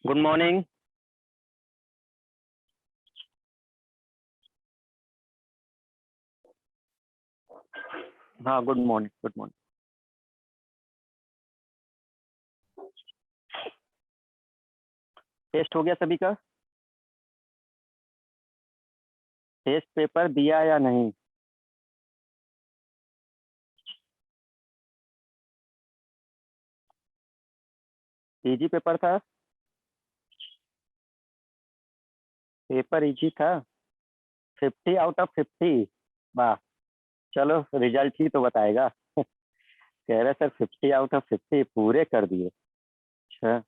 Good morning. हाँ, good morning, good morning. Test हो गया सभी का? टेस्ट पेपर दिया या नहीं? इजी पेपर था? पेपर इजी था? 50 आउट ऑफ 50? वाह। चलो, रिजल्ट ही तो बताएगा। कह रहे सर 50 आउट ऑफ 50 पूरे कर दिए। अच्छा।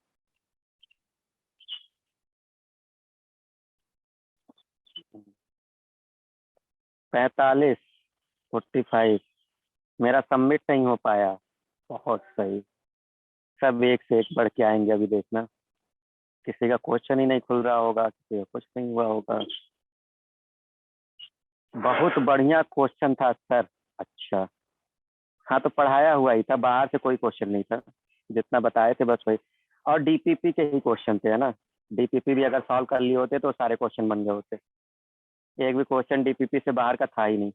45, 45। मेरा सबमिट नहीं हो पाया। बहुत सही। सब एक से एक बढ़ के आएंगे, अभी देखना। किसी का क्वेश्चन ही नहीं खुल रहा होगा, किसी का कुछ नहीं हुआ होगा। बहुत बढ़िया क्वेश्चन था सर। अच्छा। हाँ, तो पढ़ाया हुआ ही था, बाहर से कोई क्वेश्चन नहीं था। जितना बताए थे बस वही। और डीपीपी के ही क्वेश्चन थे, है ना। डीपीपी भी अगर सॉल्व कर लिए होते तो सारे क्वेश्चन बन गए होते। एक भी क्वेश्चन डीपीपी से बाहर का था ही नहीं।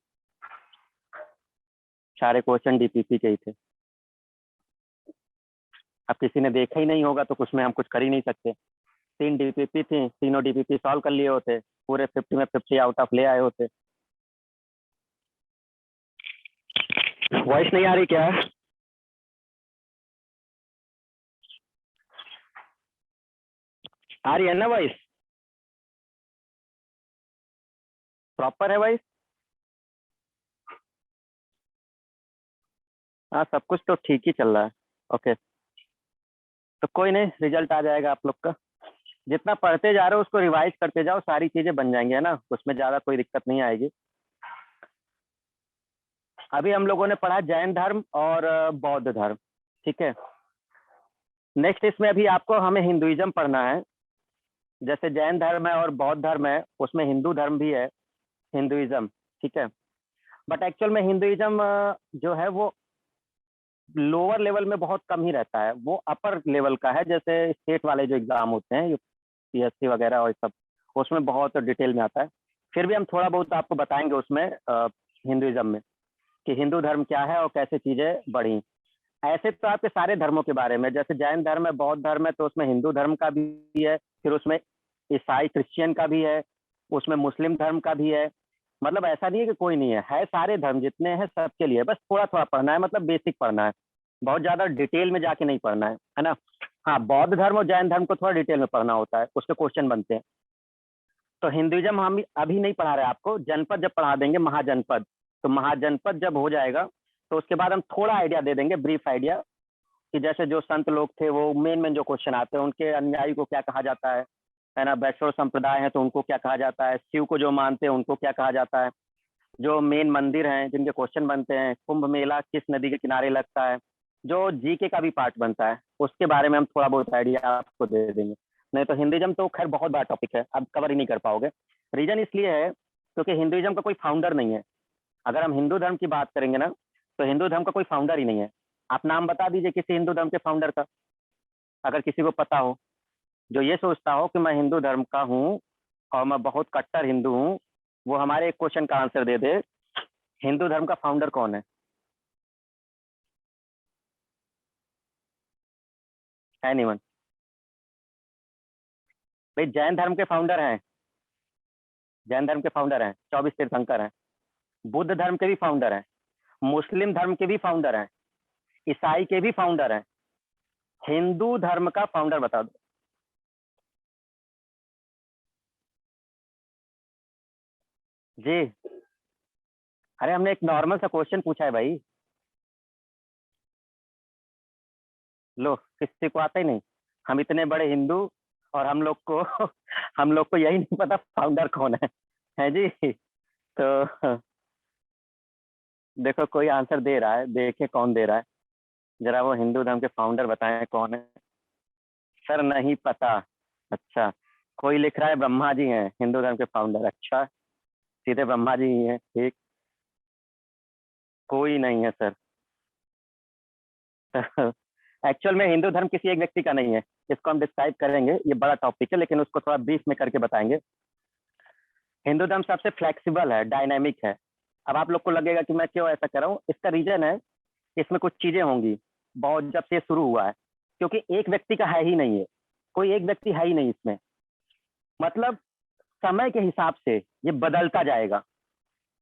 सारे क्वेश्चन डीपीपी के ही थे। अब किसी ने देखा ही नहीं होगा तो कुछ में हम कुछ कर ही नहीं सकते। 3 डीपीपी थी, तीनों डीपीपी सॉल्व कर लिए होते, पूरे 50 में 50 आउट ऑफ ले आए होते। वॉइस नहीं आ रही क्या? आ रही है ना वॉइस? प्रॉपर है वॉइस? हाँ, सब कुछ तो ठीक ही चल रहा है। ओके। तो कोई नहीं, रिजल्ट आ जाएगा आप लोग का। जितना पढ़ते जा रहे हो उसको रिवाइज करते जाओ, सारी चीजें बन जाएंगी, है ना। उसमें ज्यादा कोई दिक्कत नहीं आएगी। अभी हम लोगों ने पढ़ा जैन धर्म और बौद्ध धर्म। ठीक है। नेक्स्ट इसमें अभी आपको हमें हिंदुइज्म पढ़ना है। जैसे जैन धर्म है और बौद्ध धर्म है, उसमें हिंदू धर्म भी है, हिंदुइज्म। ठीक है। बट एक्चुअल में हिंदुइज्म जो है वो लोअर लेवल में बहुत कम ही रहता है, वो अपर लेवल का है। जैसे स्टेट वाले जो एग्जाम होते हैं, यूपीएससी वगैरह और सब, उसमें बहुत डिटेल में आता है। फिर भी हम थोड़ा बहुत आपको बताएंगे उसमें, हिंदुइज्म में, कि हिंदू धर्म क्या है और कैसे चीजें बढ़ी। ऐसे तो आपके सारे धर्मों के बारे में, जैसे जैन धर्म है, बौद्ध धर्म है, तो उसमें हिंदू धर्म का भी है, फिर उसमें ईसाई क्रिश्चियन का भी है, उसमें मुस्लिम धर्म का भी है। मतलब ऐसा नहीं है कि कोई नहीं है सारे धर्म जितने हैं सबके लिए। बस थोड़ा थोड़ा पढ़ना है, मतलब बेसिक पढ़ना है, बहुत ज्यादा डिटेल में जाके नहीं पढ़ना है ना। हाँ, बौद्ध धर्म और जैन धर्म को थोड़ा डिटेल में पढ़ना होता है, उसके क्वेश्चन बनते हैं। तो हिंदुइज्म हम अभी नहीं पढ़ा रहे आपको, जनपद जब पढ़ा देंगे, महाजनपद। तो महाजनपद जब हो जाएगा तो उसके बाद हम थोड़ा आइडिया दे देंगे, ब्रीफ आइडिया, कि जैसे जो संत लोग थे, वो मेन मेन जो क्वेश्चन आते हैं, उनके अनुयायी को क्या कहा जाता है ना। वैष्णव संप्रदाय है तो उनको क्या कहा जाता है, शिव को जो मानते हैं उनको क्या कहा जाता है, जो मेन मंदिर हैं जिनके क्वेश्चन बनते हैं, कुंभ मेला किस नदी के किनारे लगता है, जो जीके का भी पार्ट बनता है, उसके बारे में हम थोड़ा बहुत आइडिया आपको दे देंगे। नहीं तो हिंदुइज्म तो खैर बहुत बड़ा टॉपिक है, आप कवर ही नहीं कर पाओगे। रीजन इसलिए है क्योंकि हिंदुइज्म का कोई फाउंडर नहीं है। अगर हम हिंदू धर्म की बात करेंगे ना, तो हिंदू धर्म का कोई फाउंडर ही नहीं है। आप नाम बता दीजिए किसी हिंदू धर्म के फाउंडर का, अगर किसी को पता हो, जो ये सोचता हो कि मैं हिंदू धर्म का हूँ और मैं बहुत कट्टर हिंदू हूँ, वो हमारे एक क्वेश्चन का आंसर दे दे। हिंदू धर्म का फाउंडर कौन है? नहीं मन। भाई, जैन धर्म के फाउंडर हैं। जैन धर्म के फाउंडर हैं 24 तीर्थंकर हैं। बुद्ध धर्म के भी फाउंडर हैं। मुस्लिम धर्म के भी फाउंडर हैं। ईसाई के भी फाउंडर हैं। हिंदू धर्म का फाउंडर बता दो। जी। अरे, हमने एक नॉर्मल सा क्वेश्चन पूछा है भाई। लो, किसी को आता ही नहीं। हम इतने बड़े हिंदू, और हम लोग को हम लोग को यही नहीं पता फाउंडर कौन है जी। तो देखो, कोई आंसर दे रहा है, देखे कौन दे रहा है। जरा वो हिंदू धर्म के फाउंडर बताएं कौन है। सर नहीं पता? अच्छा। कोई लिख रहा है ब्रह्मा जी हैं हिंदू धर्म के फाउंडर। अच्छा, सीधे ब्रह्मा जी ही हैं, ठीक। कोई नहीं है सर। एक्चुअल में हिंदू धर्म किसी एक व्यक्ति का नहीं है। इसको हम डिस्क्राइब करेंगे, ये बड़ा टॉपिक है, लेकिन उसको थोड़ा ब्रीफ में करके बताएंगे। हिंदू धर्म सबसे फ्लेक्सिबल है, डायनामिक है। अब आप लोग को लगेगा कि मैं क्यों ऐसा कर रहा हूँ, इसका रीजन है इसमें कुछ चीजें होंगी। बहुत जब से शुरू हुआ है, क्योंकि एक व्यक्ति का है ही नहीं है, कोई एक व्यक्ति है ही नहीं इसमें। मतलब समय के हिसाब से ये बदलता जाएगा।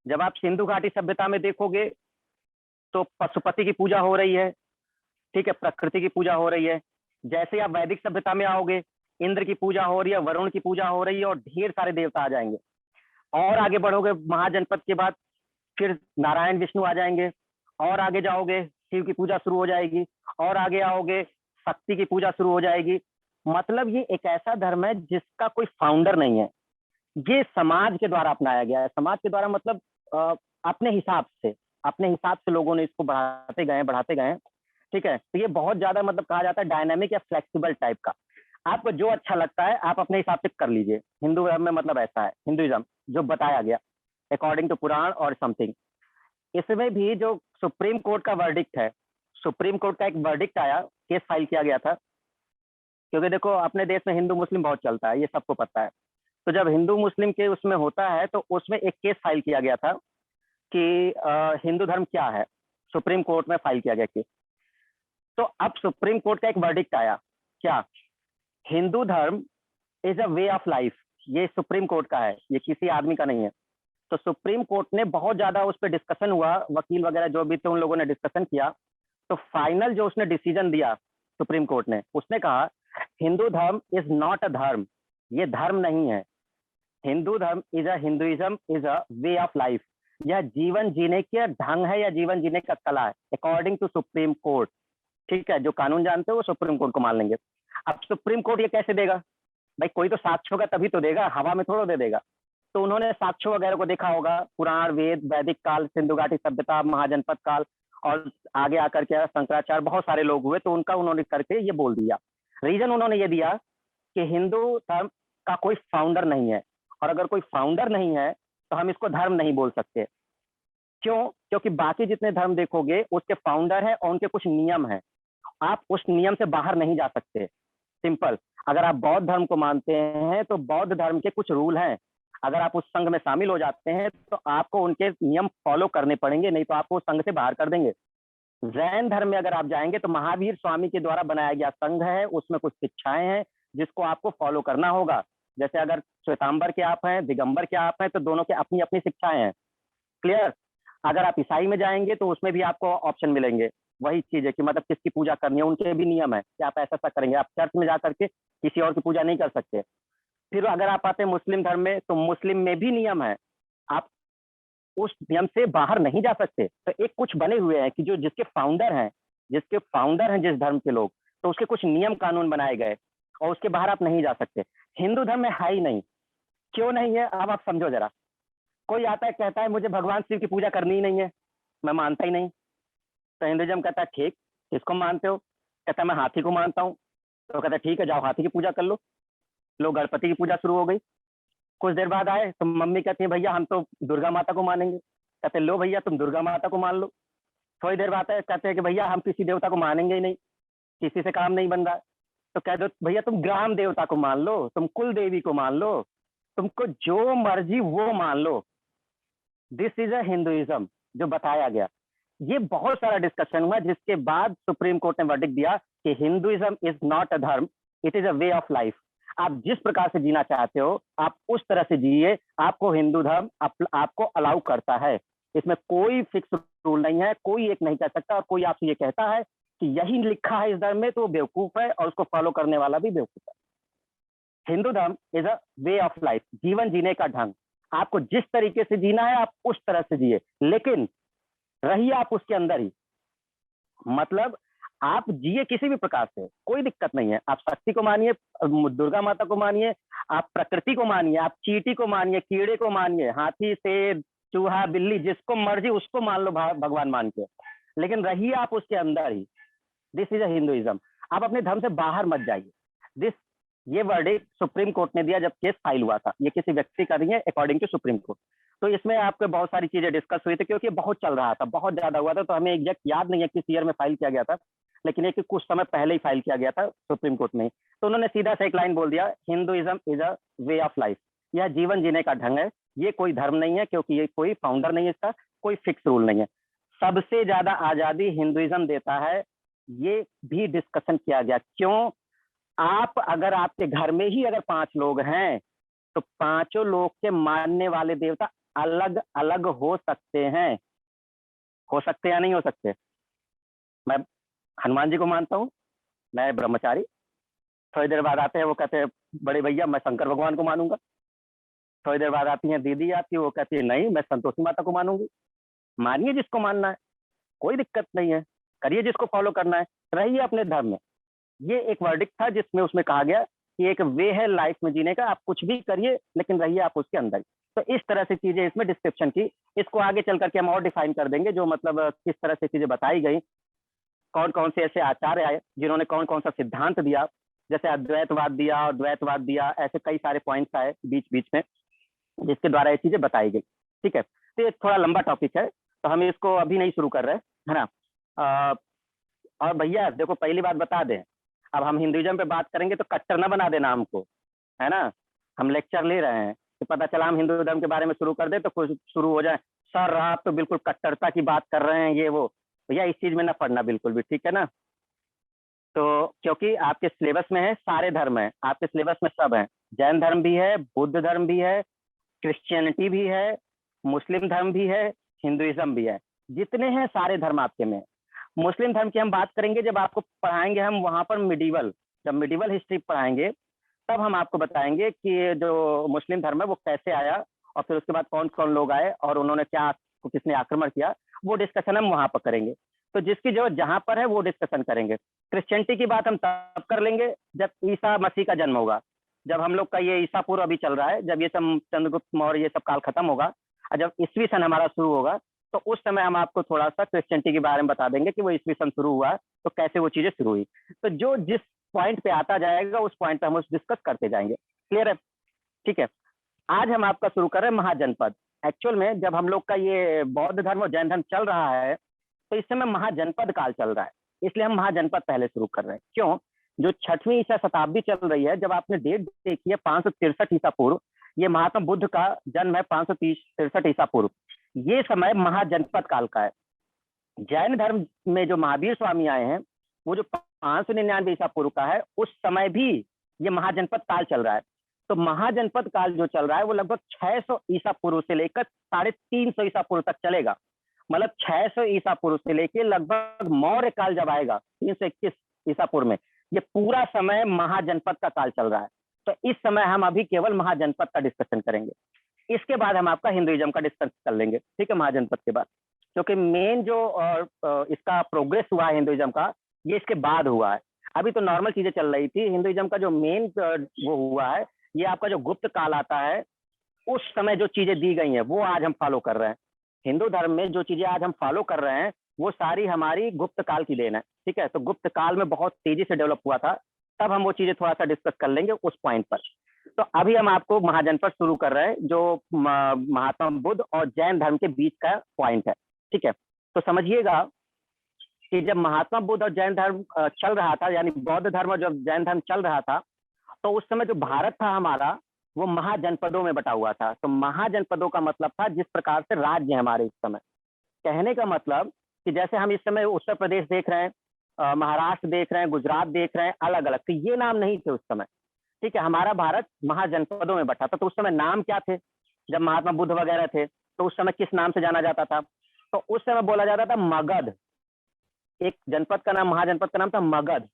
जब आप सिंधु घाटी सभ्यता में देखोगे तो पशुपति की पूजा हो रही है, ठीक है, प्रकृति की पूजा हो रही है। जैसे आप वैदिक सभ्यता में आओगे, इंद्र की पूजा हो रही है, वरुण की पूजा हो रही है, और ढेर सारे देवता आ जाएंगे। और आगे बढ़ोगे महाजनपद के बाद फिर नारायण विष्णु आ जाएंगे, और आगे जाओगे शिव की पूजा शुरू हो जाएगी, और आगे आओगे शक्ति की पूजा शुरू हो जाएगी। मतलब ये एक ऐसा धर्म है जिसका कोई फाउंडर नहीं है, ये समाज के द्वारा अपनाया गया है। समाज के द्वारा मतलब अपने हिसाब से लोगों ने इसको बढ़ाते गए, ठीक है। तो ये बहुत ज्यादा मतलब कहा जाता है डायनामिक या फ्लेक्सिबल टाइप का। आपको जो अच्छा लगता है आप अपने हिसाब से कर लीजिए। हिंदू धर्म में मतलब ऐसा है, हिंदुइज्म जो बताया गया अकॉर्डिंग टू पुराण और समथिंग। इसमें भी जो सुप्रीम कोर्ट का वर्डिक्ट है, सुप्रीम कोर्ट का एक वर्डिक्ट आया, केस फाइल किया गया था। क्योंकि देखो अपने देश में हिंदू मुस्लिम बहुत चलता है, ये सबको पता है। तो जब हिंदू मुस्लिम के उसमें होता है तो उसमें एक केस फाइल किया गया था कि हिंदू धर्म क्या है, सुप्रीम कोर्ट में फाइल किया गया केस। तो अब सुप्रीम कोर्ट का एक वर्डिक्ट आया, क्या, हिंदू धर्म is a way of life. ये सुप्रीम कोर्ट का है, ये किसी आदमी का नहीं है। तो सुप्रीम कोर्ट ने बहुत ज्यादा उस पर डिस्कशन हुआ, वकील वगैरह जो भी थे उन लोगों ने डिस्कशन किया। तो फाइनल जो उसने डिसीजन दिया सुप्रीम कोर्ट ने, उसने कहा हिंदू धर्म इज नॉट अ धर्म, ये धर्म नहीं है। हिंदू धर्म is a Hinduism is a way of life, यह जीवन जीने का ढंग है या जीवन जीने का कला है, अकॉर्डिंग टू सुप्रीम कोर्ट। ठीक है, जो कानून जानते हो वो सुप्रीम कोर्ट को मान लेंगे। अब सुप्रीम कोर्ट ये कैसे देगा भाई, कोई तो साक्ष्य होगा तभी तो देगा, हवा में थोड़ा दे देगा। तो उन्होंने साक्ष्य वगैरह को देखा होगा, पुराण वेद वैदिक काल, सिंधु घाटी सभ्यता, महाजनपद काल, और आगे आकर के शंकराचार्य, बहुत सारे लोग हुए, तो उनका उन्होंने करके ये बोल दिया। रीजन उन्होंने ये दिया कि हिंदू धर्म का कोई फाउंडर नहीं है, और अगर कोई फाउंडर नहीं है तो हम इसको धर्म नहीं बोल सकते। क्यों? क्योंकि बाकी जितने धर्म देखोगे उसके फाउंडर है और उनके कुछ नियम है, आप उस नियम से बाहर नहीं जा सकते। सिंपल, अगर आप बौद्ध धर्म को मानते हैं तो बौद्ध धर्म के कुछ रूल हैं, अगर आप उस संघ में शामिल हो जाते हैं तो आपको उनके नियम फॉलो करने पड़ेंगे, नहीं तो आपको उस संघ से बाहर कर देंगे। जैन धर्म में अगर आप जाएंगे तो महावीर स्वामी के द्वारा बनाया गया संघ है, उसमें कुछ शिक्षाएं हैं जिसको आपको फॉलो करना होगा। जैसे अगर श्वेतांबर के आप हैं, दिगंबर के आप हैं, तो दोनों के अपनी अपनी शिक्षाएं हैं। क्लियर? अगर आप ईसाई में जाएंगे तो उसमें भी आपको ऑप्शन मिलेंगे, वही चीज है कि मतलब किसकी पूजा करनी है, उनके भी नियम है कि आप ऐसा ऐसा करेंगे। आप चर्च में जाकर के किसी और की पूजा नहीं कर सकते। फिर अगर आप आते हैं मुस्लिम धर्म में, तो मुस्लिम में भी नियम है, आप उस नियम से बाहर नहीं जा सकते। तो एक कुछ बने हुए हैं कि जो जिसके फाउंडर हैं जिस धर्म के लोग, तो उसके कुछ नियम कानून बनाए गए और उसके बाहर आप नहीं जा सकते। हिंदू धर्म में है ही नहीं। क्यों नहीं है अब आप समझो जरा। कोई आता है कहता है मुझे भगवान शिव की पूजा करनी ही नहीं है, मैं मानता ही नहीं। तो हिंदुइज्म कहता है ठीक, किसको मानते हो? कहता है मैं हाथी को मानता हूँ। तो कहता है ठीक है, जाओ हाथी की पूजा कर लो। लोग गणपति की पूजा शुरू हो गई। कुछ देर बाद आए तो मम्मी कहती है भैया हम तो दुर्गा माता को मानेंगे। कहते लो भैया तुम दुर्गा माता को मान लो। थोड़ी देर बाद आए कहते हैं कि भैया हम किसी देवता को मानेंगे ही नहीं, किसी से काम नहीं बन रहा। तो कह दो भैया तुम ग्राम देवता को मान लो, तुम कुल देवी को मान लो, तुमको जो मर्जी वो मान लो। दिस इज अ हिंदुइज्म जो बताया गया। ये बहुत सारा डिस्कशन हुआ, जिसके बाद सुप्रीम कोर्ट ने वर्डिक्ट दिया कि हिंदुइज्म इज नॉट अ धर्म, it is a way of life. आप जिस प्रकार से जीना चाहते हो आप उस तरह से जिए, आपको हिंदू धर्म आपको अलाउ करता है। इसमें कोई फिक्स रूल नहीं है, कोई एक नहीं कह सकता। और कोई आपसे ये कहता है कि यही लिखा है इस धर्म में तो वो बेवकूफ है, और उसको फॉलो करने वाला भी बेवकूफ है। हिंदू धर्म is a way of life, जीवन जीने का ढंग। आपको जिस तरीके से जीना है आप उस तरह से जिए, लेकिन रहिए आप उसके अंदर ही। मतलब आप जिए किसी भी प्रकार से, कोई दिक्कत नहीं है। आप शक्ति को मानिए, दुर्गा माता को मानिए, आप प्रकृति को मानिए, आप चींटी को मानिए, कीड़े को मानिए, हाथी से चूहा बिल्ली जिसको मर्जी उसको मान लो भगवान मान के, लेकिन रहिए आप उसके अंदर ही। This is a Hinduism. आप अपने धर्म से बाहर मत जाइए। दिस ये वर्डिक्ट सुप्रीम कोर्ट ने दिया जब केस फाइल हुआ था। ये किसी व्यक्ति का नहीं है, अकॉर्डिंग टू सुप्रीम कोर्ट। तो इसमें आपके बहुत सारी चीजें डिस्कस हुई थी, क्योंकि बहुत चल रहा था, बहुत ज्यादा हुआ था। तो हमें एग्जैक्ट याद नहीं है किस ईयर में फाइल किया गया था, लेकिन ये कि कुछ समय पहले ही फाइल किया गया था सुप्रीम कोर्ट में। तो उन्होंने सीधा सा एक लाइन बोल दिया, Hinduism is a way of life, यह जीवन जीने का ढंग है, ये कोई धर्म नहीं है, क्योंकि ये कोई फाउंडर नहीं है, इसका कोई फिक्स रूल नहीं है। सबसे ज्यादा आजादी हिंदुइज्म देता है, ये भी डिस्कशन किया गया। क्यों? आप अगर आपके घर में ही अगर 5 लोग हैं तो पांचों लोग के मानने वाले देवता अलग अलग हो सकते हैं। हो सकते या नहीं हो सकते? मैं हनुमान जी को मानता हूँ, मैं ब्रह्मचारी। थोड़ी देर बाद आते हैं, वो कहते हैं बड़े भैया मैं शंकर भगवान को मानूंगा। थोड़ी देर बाद आती है दीदी, आती है वो कहती है नहीं मैं संतोषी माता को मानूंगी। मानिए जिसको मानना है, कोई दिक्कत नहीं है, करिए जिसको फॉलो करना है, रहिए अपने धर्म में। ये एक वर्डिक्ट था जिसमें उसमें कहा गया कि एक वे है लाइफ में जीने का, आप कुछ भी करिए लेकिन रहिए आप उसके अंदर। तो इस तरह से चीजें इसमें डिस्क्रिप्शन की। इसको आगे चल करके हम और डिफाइन कर देंगे, जो मतलब किस तरह से चीजें बताई गई, कौन कौन से ऐसे आचार्य आए जिन्होंने कौन कौन सा सिद्धांत दिया, जैसे अद्वैतवाद दिया और द्वैतवाद दिया, ऐसे कई सारे पॉइंट्स आए बीच बीच में जिसके द्वारा ये चीजें बताई गई। ठीक है, तो ये थोड़ा लंबा टॉपिक है तो हम इसको अभी नहीं शुरू कर रहे है ना। और भैया देखो पहली बात बता दें, अब हम हिंदुइज्म पे बात करेंगे तो कट्टर ना बना देना हमको, है ना। हम लेक्चर ले रहे हैं तो पता चला हम हिंदू धर्म के बारे में शुरू कर दे तो कुछ शुरू हो जाए, सर आप तो बिल्कुल कट्टरता की बात कर रहे हैं ये वो। भैया इस चीज में ना पढ़ना बिल्कुल भी, ठीक है ना। तो क्योंकि आपके सिलेबस में है, सारे धर्म है आपके सिलेबस में, सब है। जैन धर्म भी है, बुद्ध धर्म भी है, क्रिश्चियनिटी भी है, मुस्लिम धर्म भी है, हिंदुइज्म भी है, जितने हैं सारे धर्म आपके में। मुस्लिम धर्म की हम बात करेंगे जब आपको पढ़ाएंगे हम वहां पर मिडिवल, जब मिडिवल हिस्ट्री पढ़ाएंगे तब हम आपको बताएंगे कि जो मुस्लिम धर्म है वो कैसे आया और फिर उसके बाद कौन कौन लोग आए और उन्होंने क्या, किसने आक्रमण किया, वो डिस्कशन हम वहां पर करेंगे। तो जिसकी जो जहां पर है वो डिस्कशन करेंगे। क्रिश्चियनिटी की बात हम तब कर लेंगे जब ईसा मसीह का जन्म होगा, जब हम लोग का ये ईसापुर अभी चल रहा है, जब ये सब चंद्रगुप्त मौर्य ये सब काल खत्म होगा और जब ईस्वी सन हमारा शुरू होगा तो उस समय हम आपको थोड़ा सा क्रिश्चियनिटी के बारे में बता देंगे कि वो ईस्वी सन शुरू हुआ तो कैसे वो चीजें शुरू हुई। तो जो जिस पॉइंट पे आता जाएगा उस पॉइंट पे हम उस डिस्कस करते जाएंगे। क्लियर है? ठीक है, आज हम आपका शुरू कर रहे हैं महाजनपद। एक्चुअल में जब हम लोग का ये बौद्ध धर्म और जैन धर्म चल रहा है तो इस समय महाजनपद काल चल रहा है, इसलिए हम महाजनपद पहले शुरू कर रहे हैं। क्यों? जो 6वीं ईसा शताब्दी चल रही है, जब आपने डेट देखी है 563 ईसा पूर्व, ये महात्मा बुद्ध का जन्म है 563 ईसा पूर्व, ये समय महाजनपद काल का है। जैन धर्म में जो महावीर स्वामी आए हैं वो जो 599 ईसा पूर्व का है, उस समय भी ये महाजनपद काल चल रहा है। तो महाजनपद काल जो चल रहा है वो लगभग 600 ईसा पूर्व से लेकर 350 ईसा पूर्व तक चलेगा। मतलब 600 ईसा पूर्व से लेकर लगभग मौर्य काल जब आएगा 321 ईसा पूर्व में, ये पूरा समय महाजनपद का काल चल रहा है। तो इस समय हम अभी केवल महाजनपद का डिस्कशन करेंगे, इसके बाद हम आपका हिंदुइज्म का डिस्कस कर लेंगे। ठीक है, महाजनपद के बाद, क्योंकि मेन जो इसका प्रोग्रेस हुआ है हिंदुइज्म का, ये इसके बाद हुआ है। अभी तो नॉर्मल चीजें चल रही थी, हिंदुइज्म का जो मेन वो हुआ है, ये आपका जो गुप्त काल आता है, उस समय जो चीजें दी गई हैं वो आज हम फॉलो कर रहे हैं। हिंदू धर्म में जो चीजें आज हम फॉलो कर रहे हैं वो सारी हमारी गुप्त काल की देन है। ठीक है, तो गुप्त काल में बहुत तेजी से डेवलप हुआ था, तब हम वो चीजें थोड़ा सा डिस्कस कर लेंगे उस पॉइंट पर। तो अभी हम आपको महाजनपद शुरू कर रहे हैं, जो महात्मा बुद्ध और जैन धर्म के बीच का पॉइंट है। ठीक है, तो समझिएगा कि जब महात्मा बुद्ध और जैन धर्म चल रहा था, यानी बौद्ध धर्म और जब जैन धर्म चल रहा था, तो उस समय जो भारत था हमारा वो महाजनपदों में बटा हुआ था। तो महाजनपदों का मतलब था जिस प्रकार से राज्य है हमारे इस समय, कहने का मतलब कि जैसे हम इस समय उत्तर प्रदेश देख रहे हैं, महाराष्ट्र देख रहे हैं, गुजरात देख रहे हैं, अलग अलग, तो ये नाम नहीं थे उस समय। ठीक है, हमारा भारत महाजनपदों में बटा था। तो उस समय नाम क्या थे? जब महात्मा बुद्ध वगैरह थे तो उस समय किस नाम से जाना जाता था? तो उस समय बोला जाता था मगध। एक जनपद का नाम, महाजनपद का नाम था मगध।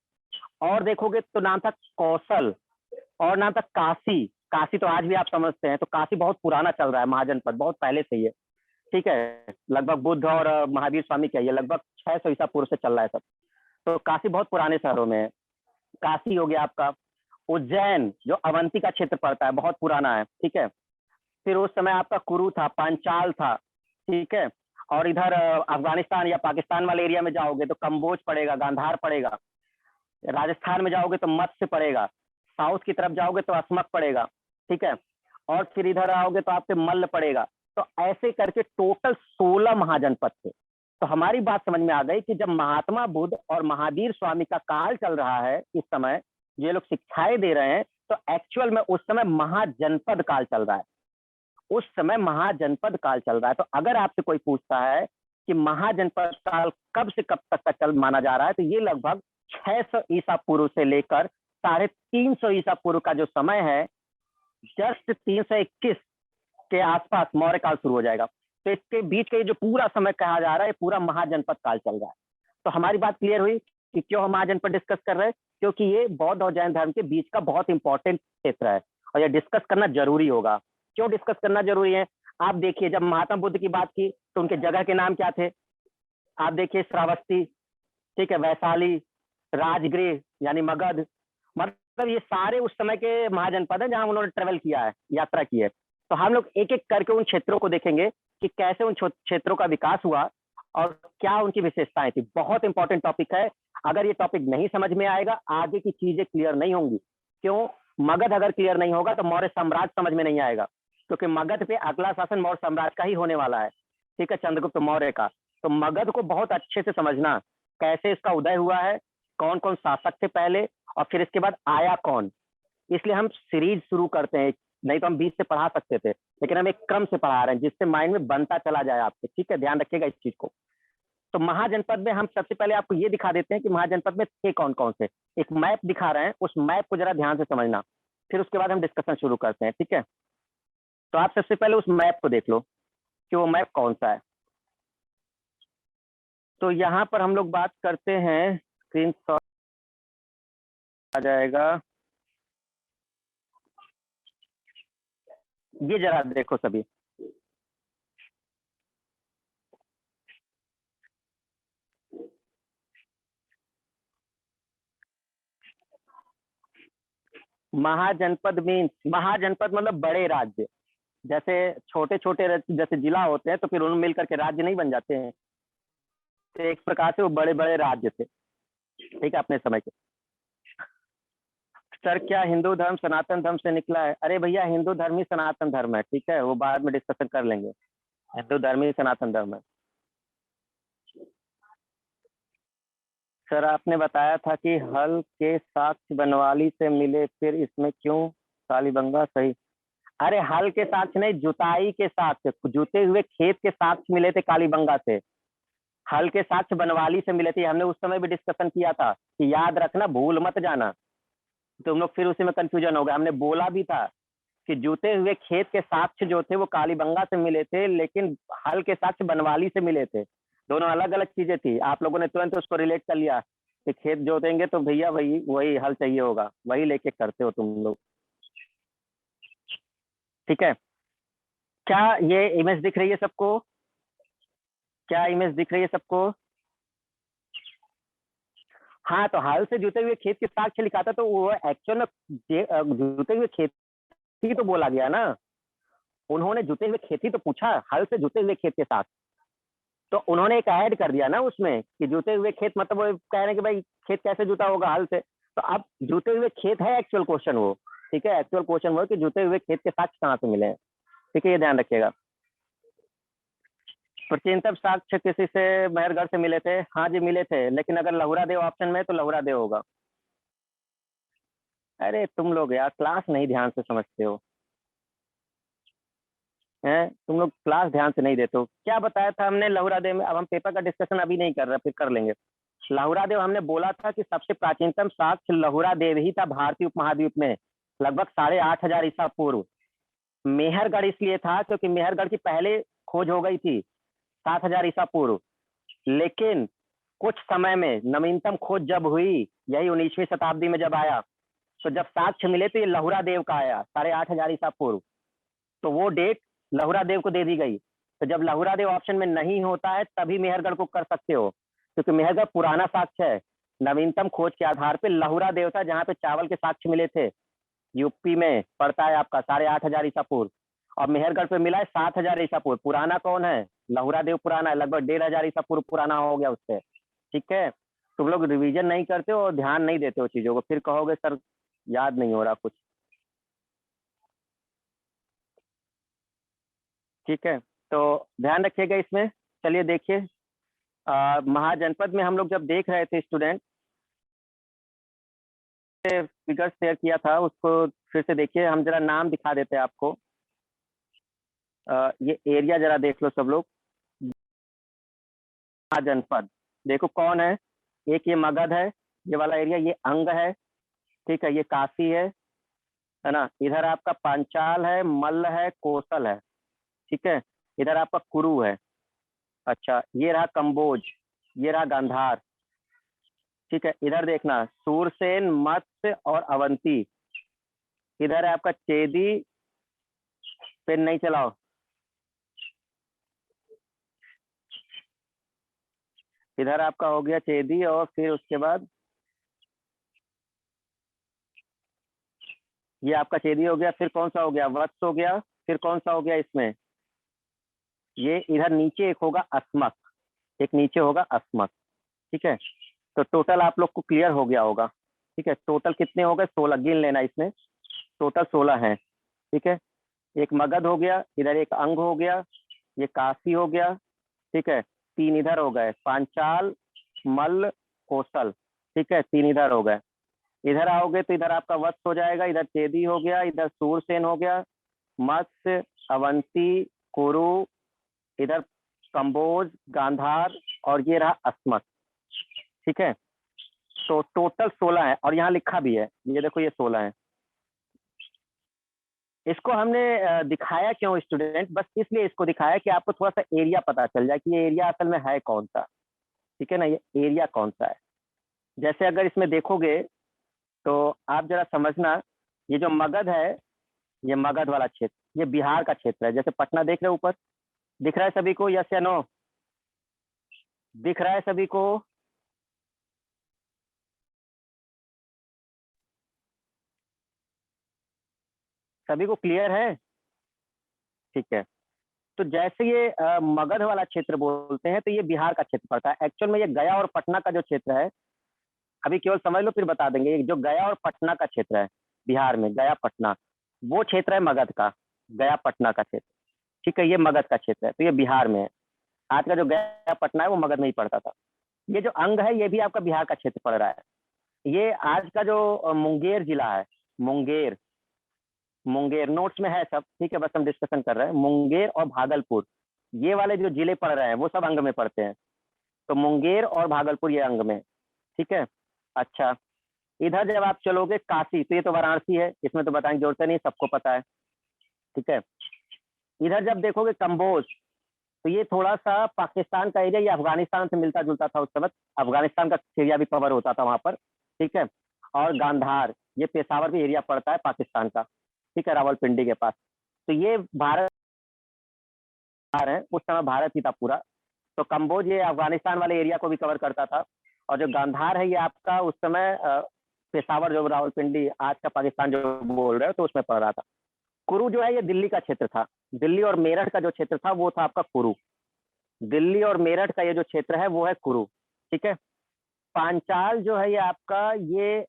और देखोगे तो नाम था कौशल, और नाम था काशी। काशी तो आज भी आप समझते हैं, तो काशी बहुत पुराना चल रहा है, महाजनपद बहुत पहले से ही है। ठीक है, लगभग बुद्ध और महावीर स्वामी क्या, ये लगभग 600 ईसा पूर्व से चल रहा है सब। तो काशी बहुत पुराने शहरों में है। काशी हो गया आपका। उज्जैन जो अवंती का क्षेत्र पड़ता है, बहुत पुराना है। ठीक है, फिर उस समय आपका कुरु था, पांचाल था। ठीक है, और इधर अफगानिस्तान या पाकिस्तान वाले एरिया में जाओगे तो कंबोज पड़ेगा, गांधार पड़ेगा। राजस्थान में जाओगे तो मत्स्य पड़ेगा। साउथ की तरफ जाओगे तो अस्मक पड़ेगा। ठीक है, और फिर इधर आओगे तो आपके मल्ल पड़ेगा। तो ऐसे करके टोटल 16 महाजनपद थे। तो हमारी बात समझ में आ गई कि जब महात्मा बुद्ध और महावीर स्वामी का काल चल रहा है इस समय, ये लोग शिक्षाएं दे रहे हैं, तो एक्चुअल में उस समय महाजनपद काल चल रहा है। उस समय महाजनपद काल चल रहा है। तो अगर आपसे कोई पूछता है कि महाजनपद काल कब से कब तक का चल माना जा रहा है, तो ये लगभग 600 ईसा पूर्व से लेकर 350 ईसा पूर्व का जो समय है, जस्ट 321 के आसपास मौर्य काल शुरू हो जाएगा। तो इसके बीच का ये जो पूरा समय कहा जा रहा है, पूरा महाजनपद काल चल रहा है। तो हमारी बात क्लियर हुई कि क्यों हम महाजनपद डिस्कस कर रहे हैं, क्योंकि ये बौद्ध और जैन धर्म के बीच का बहुत इंपॉर्टेंट क्षेत्र है और ये डिस्कस करना जरूरी होगा। क्यों डिस्कस करना जरूरी है? आप देखिए, जब महात्मा बुद्ध की बात की तो उनके जगह के नाम क्या थे? आप देखिए, श्रावस्ती, ठीक है, वैशाली, राजगृह यानी मगध, मतलब ये सारे उस समय के महाजनपद हैं जहां उन्होंने ट्रेवल किया है, यात्रा की है। तो हम लोग एक एक करके उन क्षेत्रों को देखेंगे कि कैसे उन क्षेत्रों का विकास हुआ और क्या उनकी विशेषताएं थी। बहुत इंपॉर्टेंट टॉपिक है। अगर ये टॉपिक नहीं समझ में आएगा, आगे की चीजें क्लियर नहीं होंगी। क्यों? मगध अगर क्लियर नहीं होगा तो मौर्य साम्राज्य समझ में नहीं आएगा, क्योंकि मगध पे अगला शासन मौर्य साम्राज्य का ही होने वाला है, ठीक है, चंद्रगुप्त मौर्य का। तो मगध को बहुत अच्छे से समझना, कैसे इसका उदय हुआ है, कौन कौन शासक थे पहले, और फिर इसके बाद आया कौन। इसलिए हम सीरीज शुरू करते हैं, नहीं तो हम बीच से पढ़ा सकते थे, लेकिन हम एक क्रम से पढ़ा रहे हैं जिससे माइंड में बनता चला जाए आपके, ठीक है, ध्यान रखिएगा इस चीज को। तो महाजनपद में हम सबसे पहले आपको ये दिखा देते हैं कि महाजनपद में थे कौन कौन से। एक मैप दिखा रहे हैं, उस मैप को जरा ध्यान से समझना, फिर उसके बाद हम डिस्कशन शुरू करते हैं, ठीक है। तो आप सबसे पहले उस मैप को देख लो कि वो मैप कौन सा है। तो यहाँ पर हम लोग बात करते हैं, स्क्रीन शॉट आ जाएगा, ये जरा देखो सभी। महाजनपद मीन्स, महाजनपद मतलब बड़े राज्य। जैसे छोटे छोटे जैसे जिला होते हैं तो फिर उनमें मिलकर के राज्य नहीं बन जाते हैं, तो एक प्रकार से वो बड़े बड़े राज्य थे, ठीक है, अपने समय के। सर क्या हिंदू धर्म सनातन धर्म से निकला है? अरे भैया, हिंदू धर्म ही सनातन धर्म है, ठीक है, वो बाद में डिस्कशन कर लेंगे। हिंदू धर्म ही सनातन धर्म है। सर आपने बताया था कि हल के साक्ष्य बनवाली से मिले, फिर इसमें क्यों कालीबंगा सही? अरे हल के साक्ष्य नहीं, जुताई के साक्ष्य, जुते हुए खेत के साक्ष्य मिले थे कालीबंगा से। हल के साक्ष्य बनवाली से मिले थे, हमने उस समय भी डिस्कशन किया था कि याद रखना, भूल मत जाना। तुम लोग फिर उसी में कंफ्यूजन हो गया। हमने बोला भी था कि जूते हुए खेत के साक्ष्य जो थे वो कालीबंगा से मिले थे, लेकिन हल के साक्ष्य बनवाली से मिले थे। दोनों अलग अलग चीजें थी। आप लोगों ने तुरंत उसको रिलेट कर लिया कि खेत जोतेंगे तो भैया वही वही हल चाहिए होगा, वही लेके करते हो तुम लोग, ठीक है। क्या ये इमेज दिख रही है सबको? क्या इमेज दिख रही है सबको? हाँ, तो हल से जुते हुए खेत के साक्ष्य लिखा था, तो वो एक्चुअल में जुते हुए खेत ही तो बोला गया ना। उन्होंने जुते हुए खेती तो पूछा, हल से जुते हुए खेत के साथ, तो उन्होंने एक ऐड कर दिया ना उसमें कि जुते हुए खेत, मतलब वो कह रहे हैं कि भाई खेत कैसे जुता होगा हल से। तो अब जुते हुए खेत है एक्चुअल क्वेश्चन वो, ठीक है, एक्चुअल क्वेश्चन वो कि जुते हुए खेत के साक्ष्य कहाँ से मिले हैं, ठीक है, ये ध्यान रखिएगा। प्राचीनतम साक्ष्य किसी से मेहरगढ़ से मिले थे? हाँ जी मिले थे, लेकिन अगर लहुरा देव ऑप्शन में है तो लहुरा देव होगा। अरे तुम लोग यार क्लास नहीं ध्यान से समझते हो, हैं तुम लोग क्लास ध्यान से नहीं देते हो। क्या बताया था हमने लहुरा देव में? अब हम पेपर का डिस्कशन अभी नहीं कर रहे, फिर कर लेंगे। लहुरा देव हमने बोला था कि सबसे प्राचीनतम साक्ष्य लहुरा देव ही था भारतीय उपमहाद्वीप में, लगभग 8,500 ईसा पूर्व। मेहरगढ़ इसलिए था क्योंकि मेहरगढ़ की पहले खोज हो गई थी 7,000 ईसा पूर्व, लेकिन कुछ समय में नवीनतम खोज जब हुई, यही 19वीं शताब्दी में जब आया, तो जब साक्ष्य मिले तो ये लहुरा देव का आया 8,500 ईसा पूर्व, तो वो डेट लहुरा देव को दे दी गई। तो जब लहुरा देव ऑप्शन में नहीं होता है तभी मेहरगढ़ को कर सकते हो, क्योंकि मेहरगढ़ पुराना साक्ष्य है। नवीनतम खोज के आधार पे लहुरा देव था, जहां पे चावल के साक्ष्य मिले थे, यूपी में पड़ता है आपका 8,500 ईसा पूर्व, और मेहरगढ़ पे मिला है 7,000 ईसा पूर्व। पुराना कौन है? लहुरा देव पुराना है, लगभग 1,500 ईसा पूर्व पुराना हो गया उससे, ठीक है। तुम लोग रिवीजन नहीं करते हो और ध्यान नहीं देते हो चीजों को, फिर कहोगे सर याद नहीं हो रहा कुछ, ठीक है। तो ध्यान रखिएगा इसमें। चलिए देखिए, महाजनपद में हम लोग जब देख रहे थे स्टूडेंट, फिगर शेयर किया था उसको फिर से देखिए, हम जरा नाम दिखा देते हैं आपको। ये एरिया जरा देख लो सब लोग। महाजनपद देखो कौन है, एक ये मगध है, ये वाला एरिया, ये अंग है, ठीक है, ये काशी है ना। इधर आपका पांचाल है, मल्ल है, कोसल है, ठीक है। इधर आपका कुरु है। अच्छा, ये रहा कंबोज, ये रहा गांधार, ठीक है। इधर देखना सूरसेन, मत्स्य और अवंती। इधर है आपका चेदी, पेन नहीं चलाओ। इधर आपका हो गया चेदी, और फिर उसके बाद ये आपका चेदी हो गया, फिर कौन सा हो गया, वत्स हो गया, फिर कौन सा हो गया इसमें, ये इधर नीचे एक होगा अस्मक, एक नीचे होगा अस्मक, ठीक है। तो टोटल आप लोग को क्लियर हो गया होगा, ठीक है। टोटल कितने हो गए, 16 गिन लेना इसमें, टोटल 16 है, ठीक है। एक मगध हो गया, इधर एक अंग हो गया, ये काशी हो गया, ठीक है। 3 इधर हो गए, पांचाल, मल्ल, कोसल, ठीक है, 3 इधर हो गए। इधर आओगे तो इधर आपका वत्स हो जाएगा, इधर चेदी हो गया, इधर सूरसेन हो गया, मत्स्य, अवंती, कुरु, इधर कंबोज, गांधार, और ये रहा अस्मक, ठीक है। तो टोटल 16 है, और यहाँ लिखा भी है, ये देखो ये 16 है। इसको हमने दिखाया क्यों स्टूडेंट, बस इसलिए इसको दिखाया कि आपको थोड़ा सा एरिया पता चल जाए कि ये एरिया असल में है कौन सा, ठीक है ना, ये एरिया कौन सा है। जैसे अगर इसमें देखोगे तो आप जरा समझना, ये जो मगध है, ये मगध वाला क्षेत्र, ये बिहार का क्षेत्र है। जैसे पटना देख रहे हो ऊपर, दिख रहा है सभी को, यस या नो, दिख रहा है सभी को। सभी को क्लियर है, ठीक है। तो जैसे ये मगध वाला क्षेत्र बोलते हैं, तो ये बिहार का क्षेत्र पड़ता है। एक्चुअल में ये गया और पटना का जो क्षेत्र है, अभी केवल समझ लो फिर बता देंगे, जो गया और पटना का क्षेत्र है बिहार में, गया पटना, वो क्षेत्र है मगध का, गया पटना का क्षेत्र, ठीक है। ये मगध का क्षेत्र है, तो ये बिहार में है। आज का जो गया पटना है वो मगध में ही पड़ता था। ये जो अंग है ये भी आपका बिहार का क्षेत्र पड़ रहा है। ये आज का जो मुंगेर जिला है, मुंगेर, मुंगेर नोट्स में है सब, ठीक है, बस हम डिस्कशन कर रहे हैं। मुंगेर और भागलपुर, ये वाले जो जिले पड़ रहे हैं वो सब अंग में पड़ते हैं। तो मुंगेर और भागलपुर ये अंग में, ठीक है। अच्छा, इधर जब आप चलोगे काशी, तो ये तो वाराणसी है, इसमें तो बताने की जरूरत नहीं, सबको पता है, ठीक है। इधर जब देखोगे कंबोज, तो ये थोड़ा सा पाकिस्तान का एरिया, ये अफगानिस्तान से मिलता जुलता था उस समय, अफगानिस्तान का एरिया भी कवर होता था वहां पर, ठीक है। और गांधार, ये पेशावर भी एरिया पड़ता है पाकिस्तान का, ठीक है, रावलपिंडी के पास। तो ये भारत है, उस समय भारत ही था पूरा। तो कंबोज ये अफगानिस्तान वाले एरिया को भी कवर करता था, और जो गांधार है ये आपका उस समय पेशावर, जो रावलपिंडी आज का पाकिस्तान जो बोल रहे हो, तो उसमें पड़ रहा था। कुरु जो है ये दिल्ली का क्षेत्र था, दिल्ली और मेरठ का जो क्षेत्र था वो था आपका कुरु। दिल्ली और मेरठ का ये जो क्षेत्र है वो है कुरु, ठीक है। पांचाल जो है ये आपका, ये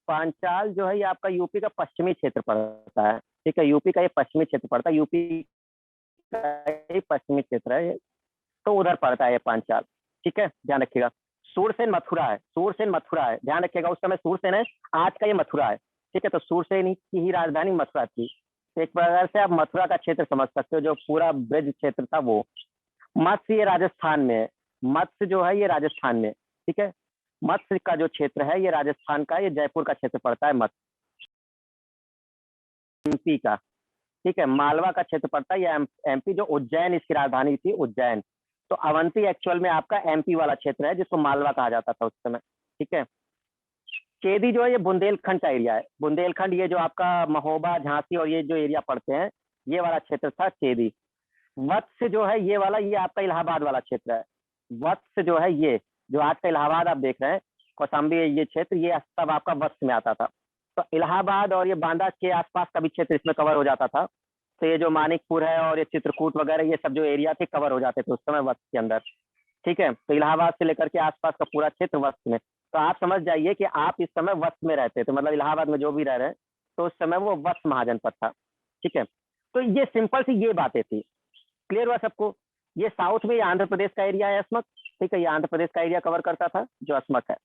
पांचाल जो है ये आपका यूपी का पश्चिमी क्षेत्र पड़ता है, ठीक है। यूपी का ये पश्चिमी क्षेत्र पड़ता है, यूपी का ये पश्चिमी क्षेत्र है ये, तो उधर पड़ता है ये पांचाल, ठीक है, ध्यान रखिएगा। सूरसेन मथुरा है, सूरसेन मथुरा है, ध्यान रखिएगा, उस समय सूरसेन है, आज का ये मथुरा है, ठीक है। तो सूरसेन की ही राजधानी मथुरा थी। तो एक प्रकार से आप मथुरा का क्षेत्र समझ सकते हो, जो पूरा ब्रज क्षेत्र था वो। मत्स्य ये राजस्थान में है, मत्स्य जो है ये राजस्थान में, ठीक है। मत्स्य का जो क्षेत्र है ये राजस्थान का, ये जयपुर का क्षेत्र पड़ता है। मत्स्य एमपी का, ठीक है, मालवा का क्षेत्र पड़ता है ये एमपी, जो उज्जैन इसकी राजधानी थी, उज्जैन। तो अवंती एक्चुअल में आपका एमपी वाला क्षेत्र है, जिसको मालवा कहा जाता था उस समय, ठीक है। चेदी जो है ये बुंदेलखंड का एरिया है, बुंदेलखंड, ये जो आपका महोबा, झांसी और ये जो एरिया पड़ते हैं, ये वाला क्षेत्र था चेदी। वत्स जो है ये वाला, ये आपका इलाहाबाद वाला क्षेत्र है। वत्स जो है ये, जो आज का इलाहाबाद आप देख रहे हैं, कौशाम्बी, ये क्षेत्र, ये सब आपका वत्स में आता था। तो इलाहाबाद और ये बांदा के आसपास का भी क्षेत्र इसमें कवर हो जाता था। तो ये जो मानिकपुर है और ये चित्रकूट वगैरह, ये सब जो एरिया थे कवर हो जाते थे उस समय वत्स के अंदर, ठीक है। तो इलाहाबाद से लेकर के आसपास का पूरा क्षेत्र वत्स में। तो आप समझ जाइए कि आप इस समय वत्स में रहते थे, तो मतलब इलाहाबाद में जो भी रह रहे हैं, तो उस समय वो वत्स महाजनपद था, ठीक है। तो ये सिंपल सी ये बातें थी, क्लियर हुआ सबको। ये साउथ में, ये आंध्र प्रदेश का एरिया है अस्मक, ठीक है, ये आंध्र प्रदेश का एरिया कवर करता था जो अस्मक है।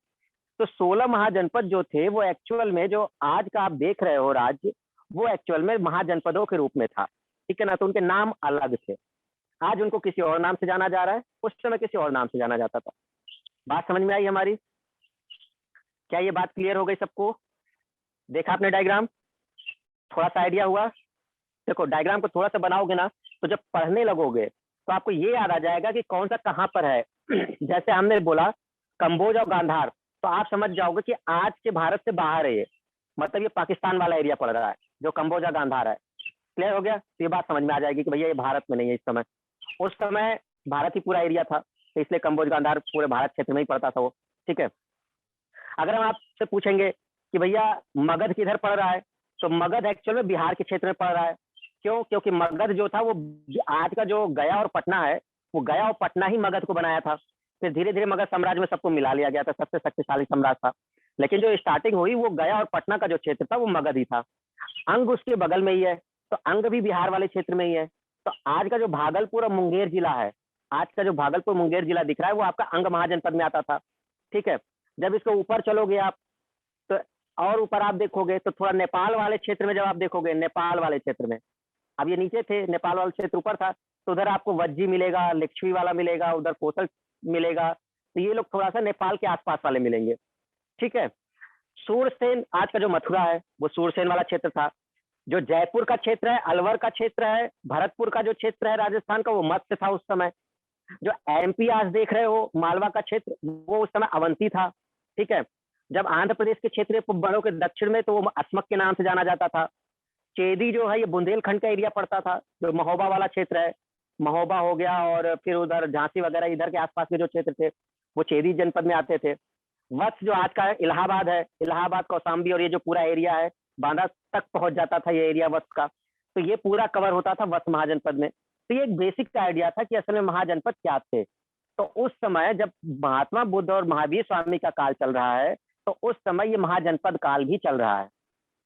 तो 16 महाजनपद जो थे वो एक्चुअल में जो आज का आप देख रहे हो राज्य, वो एक्चुअल में महाजनपदों के रूप में था, ठीक है ना। तो उनके नाम अलग थे, आज उनको किसी और नाम से जाना जा रहा है, उस समय किसी और नाम से जाना जाता था। बात समझ में आई हमारी? क्या ये बात क्लियर हो गई सबको? देखा आपने डायग्राम? थोड़ा सा आइडिया हुआ? देखो डायग्राम को थोड़ा सा बनाओगे ना, तो जब पढ़ने लगोगे तो आपको ये याद आ जाएगा कि कौन सा कहाँ पर है। जैसे हमने बोला कंबोज और गांधार, तो आप समझ जाओगे कि आज के भारत से बाहर है ये, मतलब ये पाकिस्तान वाला एरिया पड़ रहा है जो कंबोज और गांधार है। क्लियर हो गया? तो ये बात समझ में आ जाएगी कि भैया ये भारत में नहीं है इस समय। उस समय भारत ही पूरा एरिया था, तो इसलिए कंबोज गांधार पूरे भारत क्षेत्र में ही पड़ता था वो, ठीक है। अगर हम आपसे पूछेंगे कि भैया मगध किधर पड़ रहा है, तो मगध एक्चुअल में बिहार के क्षेत्र में पड़ रहा है। क्यों? क्योंकि मगध जो था वो आज का जो गया और पटना है, वो गया और पटना ही मगध को बनाया था। फिर धीरे धीरे मगध साम्राज्य में सबको मिला लिया गया था, सबसे शक्तिशाली साम्राज्य था। लेकिन जो स्टार्टिंग हुई वो गया और पटना का जो क्षेत्र था वो मगध ही था। अंग उसके बगल में ही है, तो अंग भी बिहार वाले क्षेत्र में ही है। तो आज का जो भागलपुर और मुंगेर जिला है, आज का जो भागलपुर मुंगेर जिला दिख रहा है वो आपका अंग महाजनपद में आता था, ठीक है। जब इसको ऊपर चलोगे आप, तो और ऊपर आप देखोगे तो थोड़ा नेपाल वाले क्षेत्र में, जब आप देखोगे नेपाल वाले क्षेत्र में, अब ये नीचे थे, नेपाल वाला क्षेत्र ऊपर था, तो उधर आपको वज्जी मिलेगा, लिच्छवी वाला मिलेगा, उधर कोसल मिलेगा। तो ये लोग थोड़ा सा नेपाल के आसपास वाले मिलेंगे, ठीक है। सूरसेन, आज का जो मथुरा है वो सूरसेन वाला क्षेत्र था। जो जयपुर का क्षेत्र है, अलवर का क्षेत्र है, भरतपुर का जो क्षेत्र है राजस्थान का, वो मत्स्य था उस समय। जो एमपी आज देख रहे हो मालवा का क्षेत्र, वो उस समय अवंती था, ठीक है। जब आंध्र प्रदेश के क्षेत्र बड़ों के दक्षिण में, तो वो अस्मक के नाम से जाना जाता था। चेदी जो है ये बुंदेलखंड का एरिया पड़ता था, जो महोबा वाला क्षेत्र है, महोबा हो गया, और फिर उधर झांसी वगैरह इधर के आसपास के जो क्षेत्र थे वो चेदी जनपद में आते थे। वत्स जो आज का इलाहाबाद है, इलाहाबाद कौशाम्बी और ये जो पूरा एरिया है बांदा तक पहुंच जाता था ये एरिया वत्स का, तो ये पूरा कवर होता था वत्स महाजनपद में। तो ये एक बेसिक आइडिया था कि असल में महाजनपद क्या थे। तो उस समय जब महात्मा बुद्ध और महावीर स्वामी का काल चल रहा है, तो उस समय ये महाजनपद काल भी चल रहा है,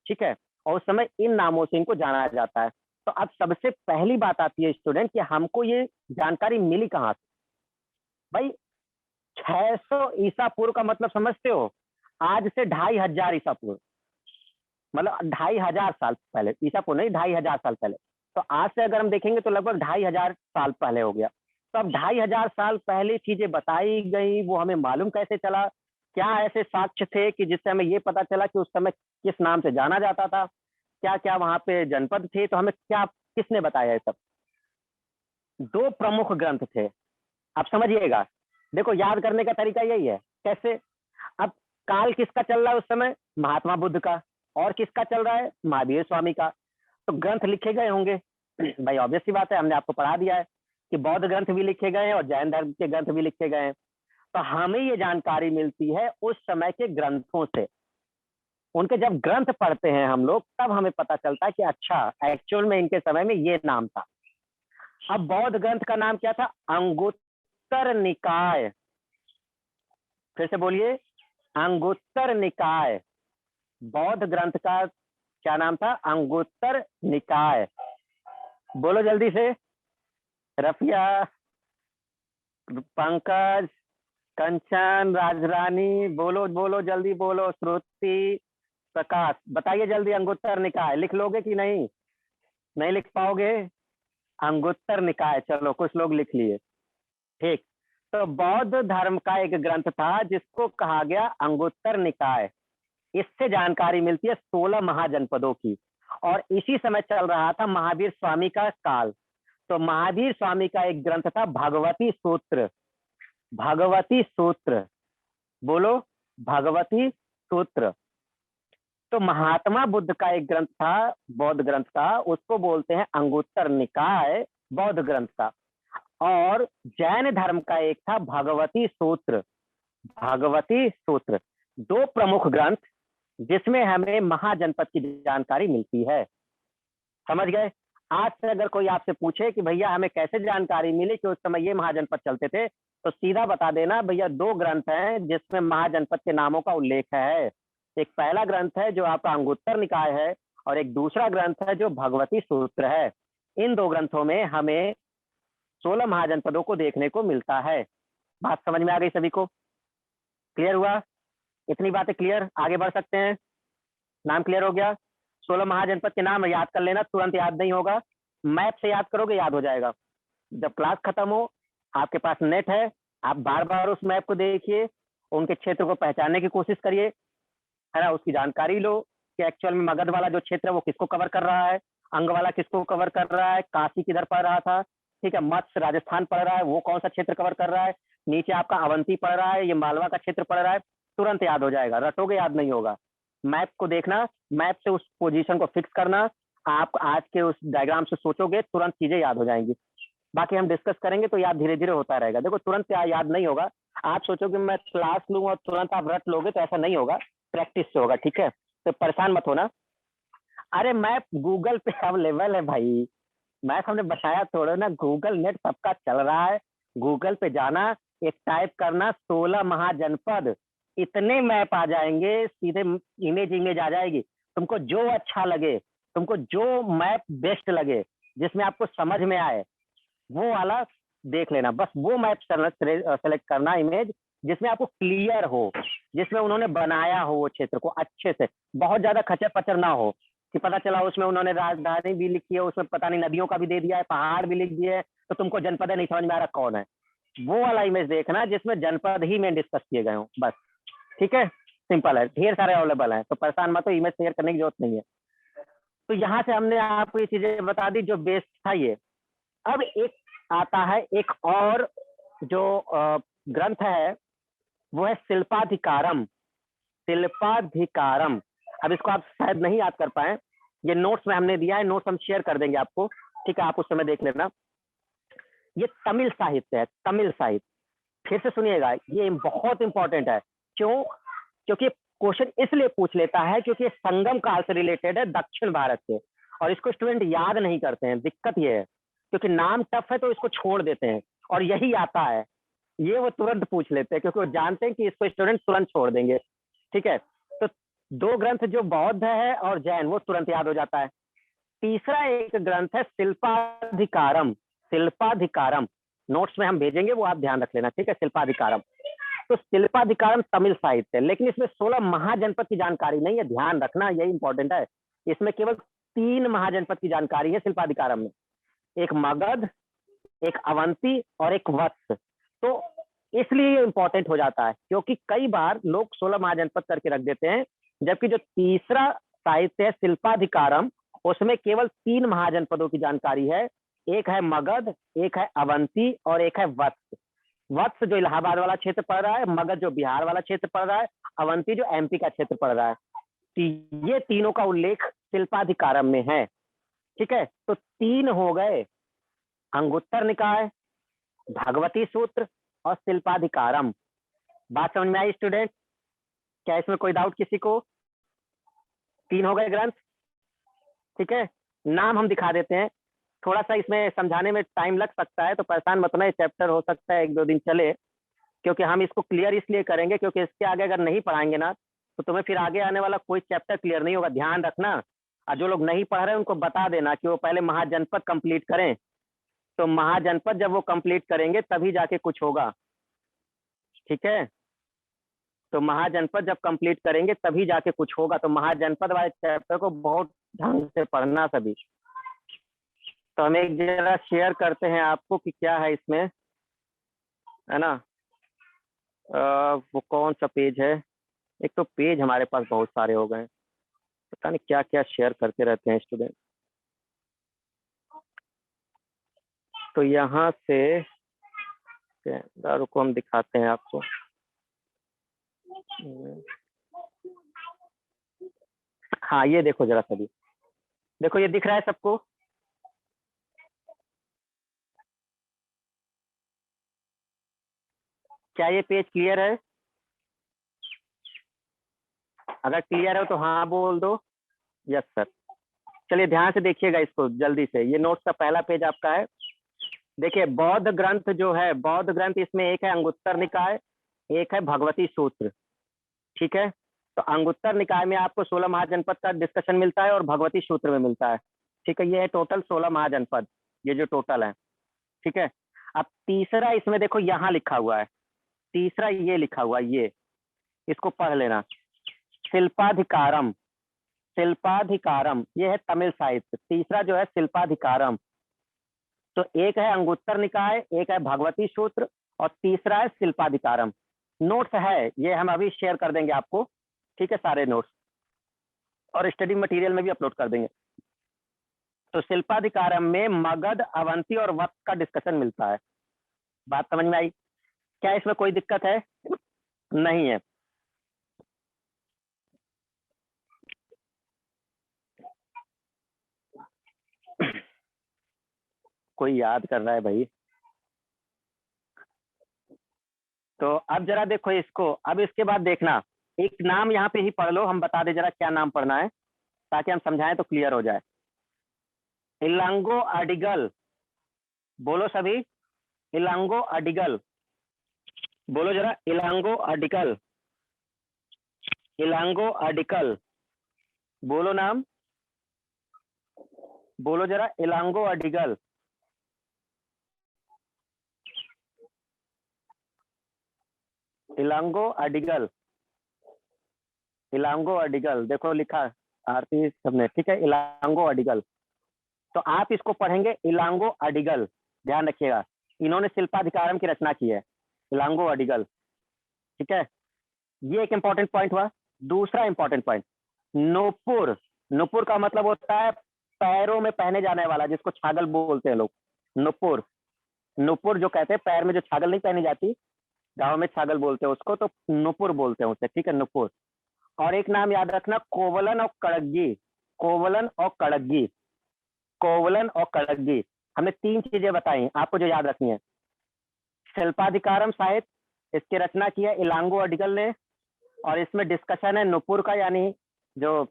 ठीक है। और उस समय इन नामों से इनको जाना जाता है। तो अब सबसे पहली बात आती है स्टूडेंट कि हमको ये जानकारी मिली कहाँ से? भाई 600 ईसा पूर्व का मतलब समझते हो? आज से 2500 ईसा पूर्व, मतलब 2500 साल पहले, ईसा पूर्व नहीं, 2500 साल पहले। तो आज से अगर हम देखेंगे तो लगभग 2500 साल पहले हो गया। तो अब 2500 साल पहले चीजें बताई गई, वो हमें मालूम कैसे चला? क्या ऐसे साक्ष्य थे कि जिससे हमें ये पता चला कि उस समय किस नाम से जाना जाता था, क्या क्या वहां पे जनपद थे? तो हमें क्या, किसने बताया ये सब? 2 प्रमुख ग्रंथ थे, आप समझिएगा। देखो याद करने का तरीका यही है। कैसे? अब काल किसका चल रहा है उस समय? महात्मा बुद्ध का। और किसका चल रहा है? महावीर स्वामी का। तो ग्रंथ लिखे गए होंगे। भाई ऑब्वियस सी बात है, हमने आपको पढ़ा दिया है कि बौद्ध ग्रंथ भी लिखे गए हैं और जैन धर्म के ग्रंथ भी लिखे गए हैं। तो हमें ये जानकारी मिलती है उस समय के ग्रंथों से। उनके जब ग्रंथ पढ़ते हैं हम लोग, तब हमें पता चलता है कि अच्छा एक्चुअल में इनके समय में ये नाम था। अब बौद्ध ग्रंथ का नाम क्या था? अंगुत्तर निकाय। फिर से बोलिए, अंगुत्तर निकाय। बौद्ध ग्रंथ का क्या नाम था? अंगुत्तर निकाय। बोलो जल्दी से। रफिया, पंकज, कंचन, राजरानी, बोलो बोलो जल्दी बोलो। श्रुति, प्रकाश, बताइए जल्दी। अंगुत्तर निकाय लिख लोगे कि नहीं? नहीं लिख पाओगे? अंगुत्तर निकाय, चलो कुछ लोग लिख लिए, ठीक। तो बौद्ध धर्म का एक ग्रंथ था जिसको कहा गया अंगुत्तर निकाय। इससे जानकारी मिलती है 16 महाजनपदों की। और इसी समय चल रहा था महावीर स्वामी का काल। तो महावीर स्वामी का एक ग्रंथ था भगवती सूत्र। भगवती सूत्र, बोलो, भगवती सूत्र। तो महात्मा बुद्ध का एक ग्रंथ था बौद्ध ग्रंथ का, उसको बोलते हैं अंगुत्तर निकाय, बौद्ध ग्रंथ का। और जैन धर्म का एक था भगवती सूत्र। भगवती सूत्र, 2 प्रमुख ग्रंथ जिसमें हमें महाजनपद की जानकारी मिलती है। समझ गए? आज से अगर कोई आपसे पूछे कि भैया हमें कैसे जानकारी मिली कि उस समय ये महाजनपद चलते थे, तो सीधा बता देना भैया 2 ग्रंथ हैं जिसमें महाजनपद के नामों का उल्लेख है। एक पहला ग्रंथ है जो आपका अंगुत्तर निकाय है, और एक दूसरा ग्रंथ है जो भगवती सूत्र है। इन 2 ग्रंथों में हमें 16 महाजनपदों को देखने को मिलता है। बात समझ में आ गई सभी को? क्लियर हुआ? इतनी बातें क्लियर, आगे बढ़ सकते हैं। नाम क्लियर हो गया? 16 महाजनपद के नाम याद कर लेना, तुरंत याद नहीं होगा, मैप से याद करोगे याद हो जाएगा। जब क्लास खत्म हो, आपके पास नेट है, आप बार बार उस मैप को देखिए, उनके क्षेत्र को पहचानने की कोशिश करिए, है ना, उसकी जानकारी लो कि एक्चुअल में मगध वाला जो क्षेत्र है वो किसको कवर कर रहा है, अंग वाला किसको कवर कर रहा है, काशी किधर पड़ रहा था, ठीक है, मत्स्य राजस्थान पड़ रहा है, वो कौन सा क्षेत्र कवर कर रहा है, नीचे आपका अवंती पड़ रहा है, ये मालवा का क्षेत्र पड़ रहा है, तुरंत याद हो जाएगा, रटोगे याद नहीं होगा। मैप को देखना, मैप से उस पोजीशन को फिक्स करना, आप आज के उस डायग्राम से सोचोगे तुरंत चीजें याद हो जाएंगी। बाकी हम डिस्कस करेंगे तो याद धीरे धीरे होता रहेगा। देखो तुरंत याद नहीं होगा, आप सोचोगे मैं क्लास लूंगा और तुरंत आप रट लोगे, तो ऐसा नहीं होगा, प्रैक्टिस से होगा, ठीक है, तो परेशान मत होना। अरे मैप गूगल पे अवेलेबल है भाई, मैप हमने बताया थोड़ा ना, गूगल नेट सबका चल रहा है, गूगल पे जाना, एक टाइप करना 16 महाजनपद, इतने मैप आ जाएंगे, सीधे इमेज आ जाएगी, तुमको जो अच्छा लगे, तुमको जो मैप बेस्ट लगे, जिसमें आपको समझ में आए, वो वाला देख लेना। बस वो मैप सेलेक्ट करना, इमेज जिसमें आपको क्लियर हो, जिसमें उन्होंने बनाया हो वो क्षेत्र को अच्छे से, बहुत ज्यादा खचर पचर ना हो कि पता चला उसमें उन्होंने राजधानी भी लिखी है, उसमें पता नहीं नदियों का भी दे दिया है, पहाड़ भी लिख दिए, तो तुमको जनपद नहीं समझ में आ रहा कौन है। वो वाला इमेज देखना जिसमें जनपद ही में डिस्कस किए गए हो, बस, ठीक है, सिंपल है, ढेर सारे अवेलेबल है, तो परेशान मत हो, इमेज शेयर करने की जरूरत नहीं है। तो यहाँ से हमने आपको ये चीजें बता दी जो बेस्ट था ये। अब एक आता है एक और जो ग्रंथ है, वो है शिल्पाधिकारम। शिल्पाधिकारम, अब इसको आप शायद नहीं याद कर पाए, ये नोट्स में हमने दिया है, नोट्स हम शेयर कर देंगे आपको, ठीक है, आप उस समय देख लेना। ये तमिल साहित्य है, तमिल साहित्य, फिर से सुनिएगा, ये बहुत इंपॉर्टेंट है। क्यों? क्योंकि क्वेश्चन इसलिए पूछ लेता है क्योंकि संगम काल से रिलेटेड है, दक्षिण भारत से, और इसको स्टूडेंट याद नहीं करते हैं, दिक्कत ये है, क्योंकि नाम टफ है तो इसको छोड़ देते हैं, और यही आता है, ये वो तुरंत पूछ लेते हैं क्योंकि वो जानते हैं कि इसको स्टूडेंट तुरंत छोड़ देंगे, ठीक है। तो दो ग्रंथ जो बौद्ध है और जैन, वो तुरंत याद हो जाता है। तीसरा एक ग्रंथ है शिल्पाधिकारम। शिल्पाधिकारम नोट्स में हम भेजेंगे, वो आप ध्यान रख लेना, ठीक है, शिल्पाधिकारम। तो शिल्पाधिकारम तमिल साहित्य, लेकिन इसमें 16 महाजनपद की जानकारी नहीं है, ध्यान रखना, यही इंपॉर्टेंट है। इसमें केवल 3 महाजनपद की जानकारी है शिल्पाधिकारम में, एक मगध, एक अवंती और एक वत्स। तो इसलिए ये इंपॉर्टेंट हो जाता है क्योंकि कई बार लोग 16 महाजनपद करके रख देते हैं, जबकि जो तीसरा साहित्य है शिल्पाधिकारम, उसमें केवल 3 महाजनपदों की जानकारी है, एक है मगध, एक है अवंती और एक है वत्स। वत्स जो इलाहाबाद वाला क्षेत्र पड़ रहा है, मगध जो बिहार वाला क्षेत्र पड़ रहा है, अवंती जो एमपी का क्षेत्र पड़ रहा है। तो ये तीनों का उल्लेख शिल्पाधिकारम में है, ठीक है। तो 3 हो गए, अंगुत्तर निकाय, भगवती सूत्र और शिल्पाधिकारम। बात समझ में आई स्टूडेंट? क्या इसमें कोई डाउट किसी को? 3 हो गए ग्रंथ, ठीक है। नाम हम दिखा देते हैं, थोड़ा सा इसमें समझाने में टाइम लग सकता है, तो परेशान मत होना, ये चैप्टर हो सकता है 1-2 दिन चले, क्योंकि हम इसको क्लियर इसलिए करेंगे क्योंकि इसके आगे अगर नहीं पढ़ाएंगे ना, तो तुम्हें फिर आगे आने वाला कोई चैप्टर क्लियर नहीं होगा, ध्यान रखना। और जो लोग नहीं पढ़ रहे हैं उनको बता देना कि वो पहले महाजनपद कंप्लीट करें, तो महाजनपद जब वो कंप्लीट करेंगे तभी जाके कुछ होगा, ठीक है। तो महाजनपद जब कंप्लीट करेंगे तभी जाके कुछ होगा, तो महाजनपद वाले चैप्टर को बहुत ढंग से पढ़ना सभी। तो हम एक जरा शेयर करते हैं आपको कि क्या है इसमें, है ना। वो कौन सा पेज है? एक तो पेज हमारे पास बहुत सारे हो गए, पता नहीं क्या क्या शेयर करते रहते हैं स्टूडेंट। तो यहाँ से रुको हम दिखाते हैं आपको। हाँ ये देखो जरा सभी, देखो ये दिख रहा है सबको? क्या ये पेज क्लियर है? अगर क्लियर है तो हाँ बोल दो, यस सर। चलिए ध्यान से देखिएगा इसको जल्दी से, ये नोट्स का पहला पेज आपका है। देखिए बौद्ध ग्रंथ जो है, बौद्ध ग्रंथ, इसमें एक है अंगुत्तर निकाय, एक है भगवती सूत्र, ठीक है। तो अंगुत्तर निकाय में आपको 16 महाजनपद का डिस्कशन मिलता है और भगवती सूत्र में मिलता है, ठीक है। ये है टोटल 16 महाजनपद, ये जो टोटल है, ठीक है। अब तीसरा इसमें देखो यहाँ लिखा हुआ है, तीसरा ये लिखा हुआ है, ये इसको पढ़ लेना, शिल्पाधिकारम। शिल्पाधिकारम ये है तमिल साहित्य। तीसरा जो है शिल्पाधिकारम। तो एक है अंगुत्तर निकाय, एक है भगवती सूत्र, और तीसरा है शिल्पाधिकारम। नोट्स है ये, हम अभी शेयर कर देंगे आपको, ठीक है, सारे नोट्स, और स्टडी मटेरियल में भी अपलोड कर देंगे। तो शिल्पाधिकारम में मगध, अवंती और वक्त का डिस्कशन मिलता है। बात समझ में आई? क्या इसमें कोई दिक्कत है? नहीं है। कोई याद कर रहा है भाई? तो अब जरा देखो इसको, अब इसके बाद देखना, एक नाम यहाँ पे ही पढ़ लो, हम बता दे जरा क्या नाम पढ़ना है, ताकि हम समझाएं तो क्लियर हो जाए। इलांगो अडिगल, बोलो सभी, इलांगो अडिगल, बोलो जरा, इलांगो अडिगल, इलांगो अडिकल, बोलो नाम, बोलो जरा, इलांगो अडिगल। इलांगो अडिगल, इलांगो अडिगल, देखो लिखा आरती सबने, ठीक है, इलांगो अडिगल। तो आप इसको पढ़ेंगे इलांगो अडिगल, ध्यान रखिएगा, इन्होंने शिल्पाधिकारम की रचना की है, इलांगो अडिगल, ठीक है। ये एक इंपॉर्टेंट पॉइंट हुआ। दूसरा इंपॉर्टेंट पॉइंट, नूपुर। नूपुर का मतलब होता है पैरों में पहने जाने वाला, जिसको छागल बोलते हैं लोग, नूपुर। नूपुर जो कहते हैं, पैर में जो छागल नहीं पहनी जाती, गाँव में छागल बोलते हैं उसको, तो नूपुर बोलते हैं उसे, ठीक है, नूपुर। और एक नाम याद रखना, कोवलन और कड़ग्गी। कोवलन और कड़ग्गी, कोवलन और कड़ग्गी, हमने तीन चीजें बताई आपको जो याद रखनी है। शिल्पाधिकारम साहित्य, इसकी रचना की है इलांगो अडिगल ने, और इसमें डिस्कशन है नुपुर का, यानी जो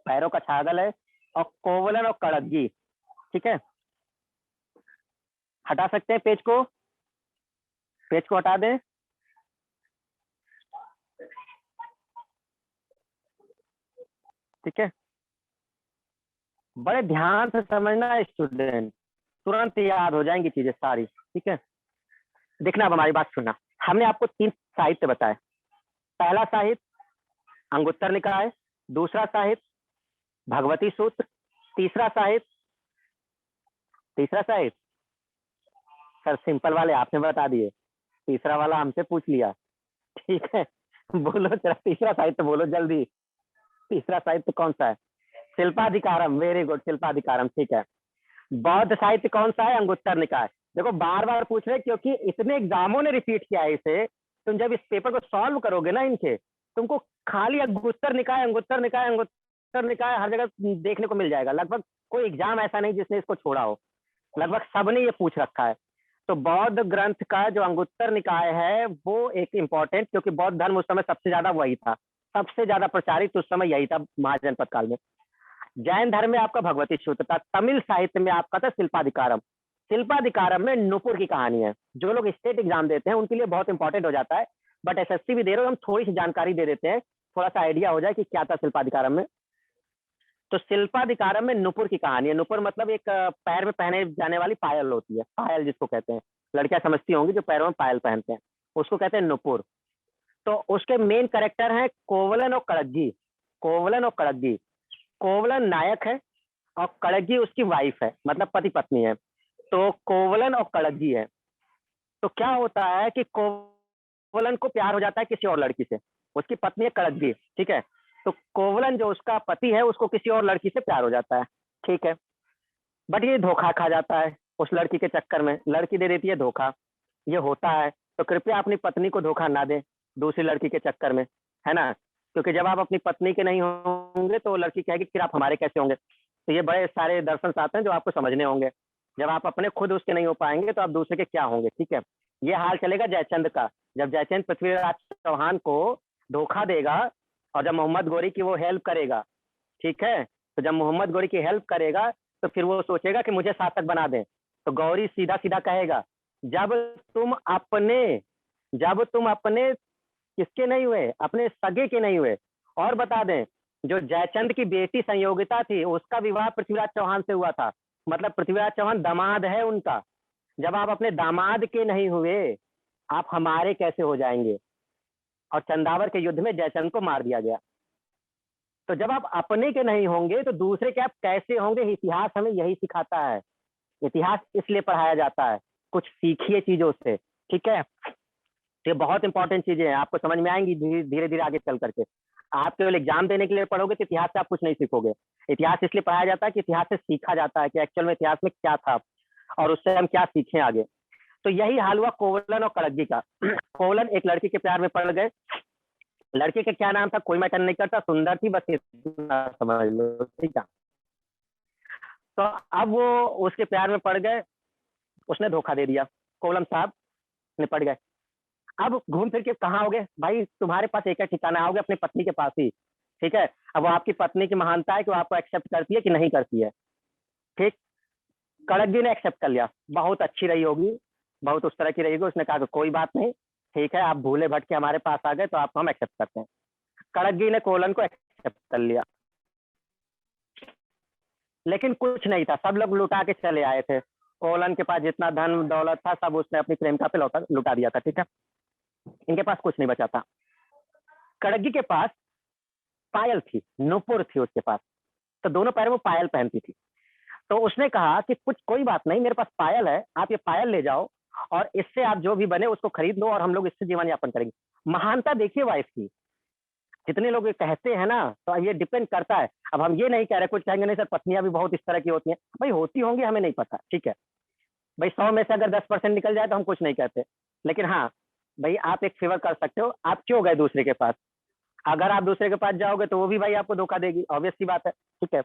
पैरों का छागल है, और कोवलन और कड़ग्गी, ठीक है। हटा सकते हैं पेज को, पेज को हटा दें। ठीक है, बड़े ध्यान से समझना स्टूडेंट, तुरंत याद हो जाएंगी चीजें सारी, ठीक है। देखना, अब हमारी बात सुनना, हमने आपको तीन साहित्य बताए। पहला साहित्य अंगुत्तर निकाय, दूसरा साहित्य भगवती सूत्र, तीसरा साहित्य, तीसरा साहित्य सर सिंपल वाले आपने बता दिए, तीसरा वाला हमसे पूछ लिया, ठीक है। बोलो जरा तीसरा साहित्य बोलो जल्दी, तीसरा साहित्य कौन सा है? शिल्पाधिकारम, वेरी गुड, शिल्पाधिकारम, ठीक है। बौद्ध साहित्य कौन सा है? अंगुत्तर निकाय। देखो बार बार पूछ रहे, क्योंकि इतने एग्जामों ने रिपीट किया है इसे, तुम जब इस पेपर को सॉल्व करोगे ना इनके, तुमको खाली अंगुत्तर निकाय, अंगुत्तर निकाय, अंगुत्तर निकाय हर जगह देखने को मिल जाएगा। लगभग कोई एग्जाम ऐसा नहीं जिसने इसको छोड़ा हो, लगभग सबने ये पूछ रखा है। तो बौद्ध ग्रंथ का जो अंगुत्तर निकाय है वो एक इम्पोर्टेंट, क्योंकि बौद्ध धर्म उस समय सबसे ज्यादा वही था, सबसे ज्यादा प्रचारित उस समय यही था महाजनपद काल में। जैन धर्म में आपका भगवती सूत्र था, तमिल साहित्य में आपका था शिल्पाधिकारम। शिल्पाधिकारम में नुपुर की कहानी है, जो लोग स्टेट एग्जाम देते हैं उनके लिए बहुत इंपॉर्टेंट हो जाता है, बट एसएससी भी दे रहे हो, हम थोड़ी सी जानकारी दे देते हैं, थोड़ा सा आइडिया हो जाए कि क्या था शिल्पाधिकारम में। तो शिल्पाधिकारम में नुपुर की कहानी है। नुपुर मतलब एक पैर में पहने जाने वाली पायल होती है, पायल जिसको कहते हैं, लड़कियां समझती होंगी जो पैरों में पायल पहनते हैं, उसको कहते हैं नुपुर। तो उसके मेन कैरेक्टर हैं कोवलन और कड़ग्गी। कोवलन और कड़ग्गी, कोवलन नायक है और कड़ग्गी उसकी वाइफ है, मतलब पति पत्नी है। तो कोवलन और कड़ग्गी है। तो क्या होता है कि कोवलन को प्यार हो जाता है किसी और लड़की से, उसकी पत्नी है कड़ग्गी, ठीक है। तो कोवलन जो उसका पति है उसको किसी और लड़की से प्यार हो जाता है, ठीक है। बट ये धोखा खा जाता है उस लड़की के चक्कर में, लड़की दे देती है धोखा, ये होता है। तो कृपया अपनी पत्नी को धोखा ना दें दूसरी लड़की के चक्कर में, है ना, क्योंकि जब आप अपनी पत्नी के नहीं होंगे तो लड़की कहेगी फिर आप हमारे कैसे होंगे। तो ये बड़े सारे दर्शन आते हैं जो आपको समझने होंगे। जब आप अपने खुद उसके नहीं हो पाएंगे तो आप दूसरे के क्या होंगे, ठीक है। ये हाल चलेगा जयचंद का, जब जयचंद पृथ्वीराज चौहान को धोखा देगा और जब मोहम्मद गोरी की वो हेल्प करेगा, ठीक है। तो जब मोहम्मद गोरी की हेल्प करेगा तो फिर वो सोचेगा कि मुझे शासक बना दें। तो गौरी सीधा सीधा कहेगा, जब तुम अपने जब तुम अपने किसके नहीं हुए, अपने सगे के नहीं हुए। और बता दें, जो जयचंद की बेटी संयोगिता थी उसका विवाह पृथ्वीराज चौहान से हुआ था, मतलब पृथ्वीराज चौहान दामाद है उनका। जब आप अपने दामाद के नहीं हुए, आप हमारे कैसे हो जाएंगे। और चंदावर के युद्ध में जयचंद को मार दिया गया। तो जब आप अपने के नहीं होंगे तो दूसरे के आप कैसे होंगे। इतिहास हमें यही सिखाता है। इतिहास इसलिए पढ़ाया जाता है, कुछ सीखिए चीजों से, ठीक है। तो ये बहुत इंपॉर्टेंट चीजें हैं, आपको समझ में आएंगी धीरे धीरे आगे चल करके। आप केवल एग्जाम देने के लिए पढ़ोगे तो इतिहास से आप कुछ नहीं सीखोगे। इतिहास इसलिए पढ़ाया जाता है कि इतिहास से सीखा जाता है कि एक्चुअल में इतिहास में क्या था और उससे हम क्या सीखें आगे। तो यही हाल हुआ कोवलन और कड़ग्गी का। कोवलन एक लड़की के प्यार में पड़ गए। लड़के का क्या नाम था कोई मैटर नहीं करता, सुंदर थी, बस इतना समझ लो, ठीक है। तो अब वो उसके प्यार में पड़ गए, उसने धोखा दे दिया, कोवलम साहब निपट गए। अब घूम फिर के कहाँ आओगे भाई, तुम्हारे पास एक ठिकाना, आओगे अपनी पत्नी के पास ही, ठीक है। अब वो आपकी पत्नी की महानता है कि वो आपको एक्सेप्ट करती है कि नहीं करती है, ठीक। कड़ग्गी ने एक्सेप्ट कर लिया, बहुत अच्छी रही होगी, बहुत उस तरह की रही होगी। उसने कहा कि कोई बात नहीं, ठीक है, आप भूले भटके हमारे पास आ गए तो आपको हम एक्सेप्ट करते हैं। कड़ग्गी ने कोवलन को एक्सेप्ट कर लिया, लेकिन कुछ नहीं था, सब लोग लुटा के चले आए थे। कोवलन के पास जितना धन दौलत था सब उसने अपनी प्रेमिका पे लुटा दिया था, ठीक है। इनके पास कुछ नहीं बचा था। कड़ग्गी के पास पायल थी, नुपुर थी उसके पास, तो दोनों पैरों में पायल पहनती थी। तो उसने कहा कि कुछ कोई बात नहीं, मेरे पास पायल है, आप ये पायल ले जाओ और इससे आप जो भी बने उसको खरीद लो और हम लोग इससे जीवन यापन करेंगे। महानता देखिए वाइफ की, जितने लोग ये कहते हैं ना, तो ये डिपेंड करता है। अब हम ये नहीं कह रहे, कुछ कहेंगे नहीं सर पत्नियां भी बहुत इस तरह की होती हैं, भाई होती होंगी, हमें नहीं पता, ठीक है भाई। 100 में से अगर 10% निकल जाए तो हम कुछ नहीं कहते, लेकिन हाँ भाई आप एक फेवर कर सकते हो, आप क्यों गए दूसरे के पास। अगर आप दूसरे के पास जाओगे तो वो भी भाई आपको धोखा देगी, ऑब्वियस सी बात है, ठीक है।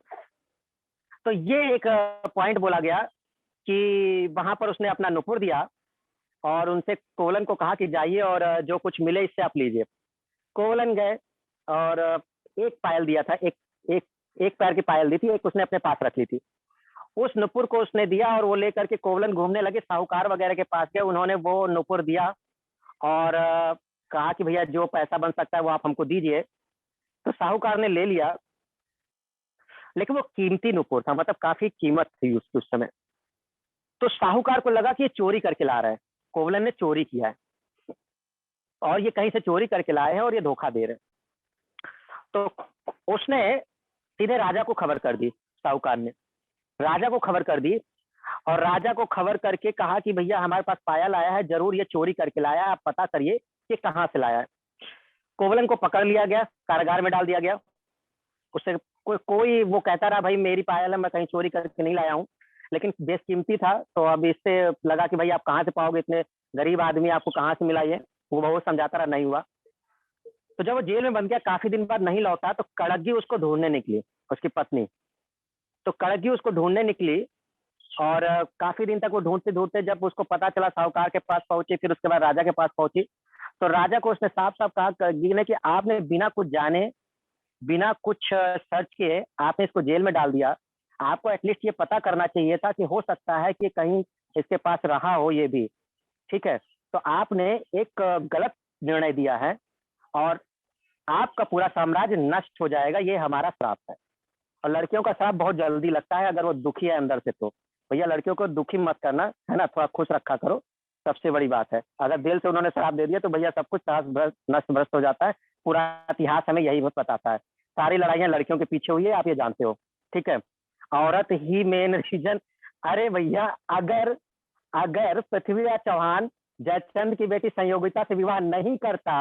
तो ये एक पॉइंट बोला गया कि वहां पर उसने अपना नुपुर दिया और उनसे कोवलन को कहा कि जाइए और जो कुछ मिले इससे आप लीजिए। कोवलन गए और एक पायल दिया था, एक एक एक पैर की पायल दी थी, एक उसने अपने पास रख ली थी। उस नुपुर को उसने दिया और वो लेकर के कोवलन घूमने लगे, साहूकार वगैरह के पास गए, उन्होंने वो नुपुर दिया और कहा कि भैया जो पैसा बन सकता है वो आप हमको दीजिए। तो साहूकार ने ले लिया, लेकिन वो कीमती नुपुर था, मतलब काफी कीमत थी उसकी उस समय। तो साहूकार को लगा कि ये चोरी करके ला रहा है, कोवलन ने चोरी किया है और ये कहीं से चोरी करके लाए हैं और ये धोखा दे रहे हैं। तो उसने सीधे राजा को खबर कर दी, साहूकार ने राजा को खबर कर दी और राजा को खबर करके कहा कि भैया हमारे पास पायल आया है, जरूर ये चोरी करके लाया है, आप पता करिए कि कहाँ से लाया है। कोवलन को पकड़ लिया गया, कारागार में डाल दिया गया। उससे कोई वो कहता रहा भाई मेरी पायल है, मैं कहीं चोरी करके नहीं लाया हूँ, लेकिन बेशकीमती था, तो अब इससे लगा कि भाई आप कहाँ से पाओगे, इतने गरीब आदमी आपको कहाँ से मिला ये। वो बहुत समझाता रहा, नहीं हुआ। तो जब वो जेल में बंद गया, काफी दिन बाद नहीं लौटा, तो कड़ग्गी उसको ढूंढने निकली, उसकी पत्नी। तो कड़ग्गी उसको ढूंढने निकली और काफी दिन तक वो ढूंढते ढूंढते जब उसको पता चला, साहूकार के पास पहुंची, फिर उसके बाद राजा के पास पहुंची। तो राजा को उसने साफ साफ कहा कड़ग्गी ने कि आपने बिना कुछ जाने, बिना कुछ सर्च किए आपने इसको जेल में डाल दिया। आपको एटलीस्ट ये पता करना चाहिए था कि हो सकता है कि कहीं इसके पास रहा हो ये भी, ठीक है। तो आपने एक गलत निर्णय दिया है और आपका पूरा साम्राज्य नष्ट हो जाएगा, ये हमारा श्राप है। और लड़कियों का श्राप बहुत जल्दी लगता है अगर वो दुखी है अंदर से, तो भैया लड़कियों को दुखी मत करना, है ना, थोड़ा खुश रखा करो, सबसे बड़ी बात है। अगर दिल से उन्होंने श्राप दे दिया तो भैया सब कुछ नष्ट भ्रष्ट हो जाता है। पूरा इतिहास हमें यही बताता है, सारी लड़ाइयाँ लड़कियों के पीछे हुई है, आप ये जानते हो, ठीक है। औरत ही मेन रीजन। अरे भैया अगर अगर पृथ्वीराज चौहान जयचंद की बेटी संयोगिता से विवाह नहीं करता,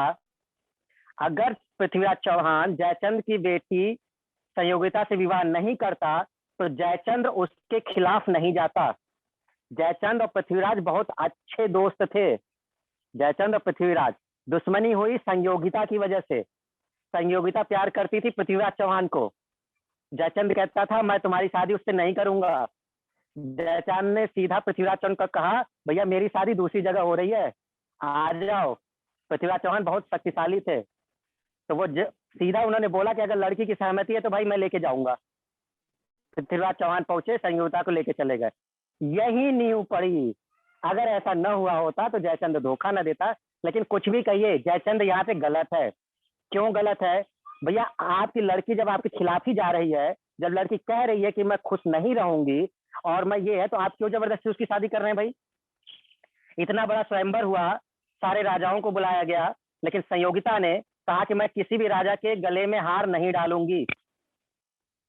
अगर पृथ्वीराज चौहान जयचंद की बेटी संयोगिता से विवाह नहीं करता तो जयचंद उसके खिलाफ नहीं जाता। जयचंद और पृथ्वीराज बहुत अच्छे दोस्त थे। जयचंद और पृथ्वीराज, दुश्मनी हुई संयोगिता की वजह से। संयोगिता प्यार करती थी पृथ्वीराज चौहान को। जयचंद कहता था मैं तुम्हारी शादी उससे नहीं करूंगा। जयचंद ने सीधा पृथ्वीराज चौहान को कहा भैया मेरी शादी दूसरी जगह हो रही है, आ जाओ। पृथ्वीराज चौहान बहुत शक्तिशाली थे, तो वो सीधा उन्होंने बोला कि अगर लड़की की सहमति है तो भाई मैं लेके जाऊंगा। पृथ्वीराज चौहान पहुंचे, संयोगिता को लेके चले गए। यही नींव पड़ी। अगर ऐसा न हुआ होता तो जयचंद धोखा न देता। लेकिन कुछ भी कहिए, जयचंद यहाँ पे गलत है। क्यों गलत है भैया? आपकी लड़की जब आपके खिलाफ ही जा रही है, जब लड़की कह रही है कि मैं खुश नहीं रहूंगी और मैं ये है, तो आप क्यों जबरदस्ती उसकी शादी कर रहे हैं भाई? इतना बड़ा स्वयंवर हुआ, सारे राजाओं को बुलाया गया, लेकिन संयोगिता ने कहा कि मैं किसी भी राजा के गले में हार नहीं डालूंगी,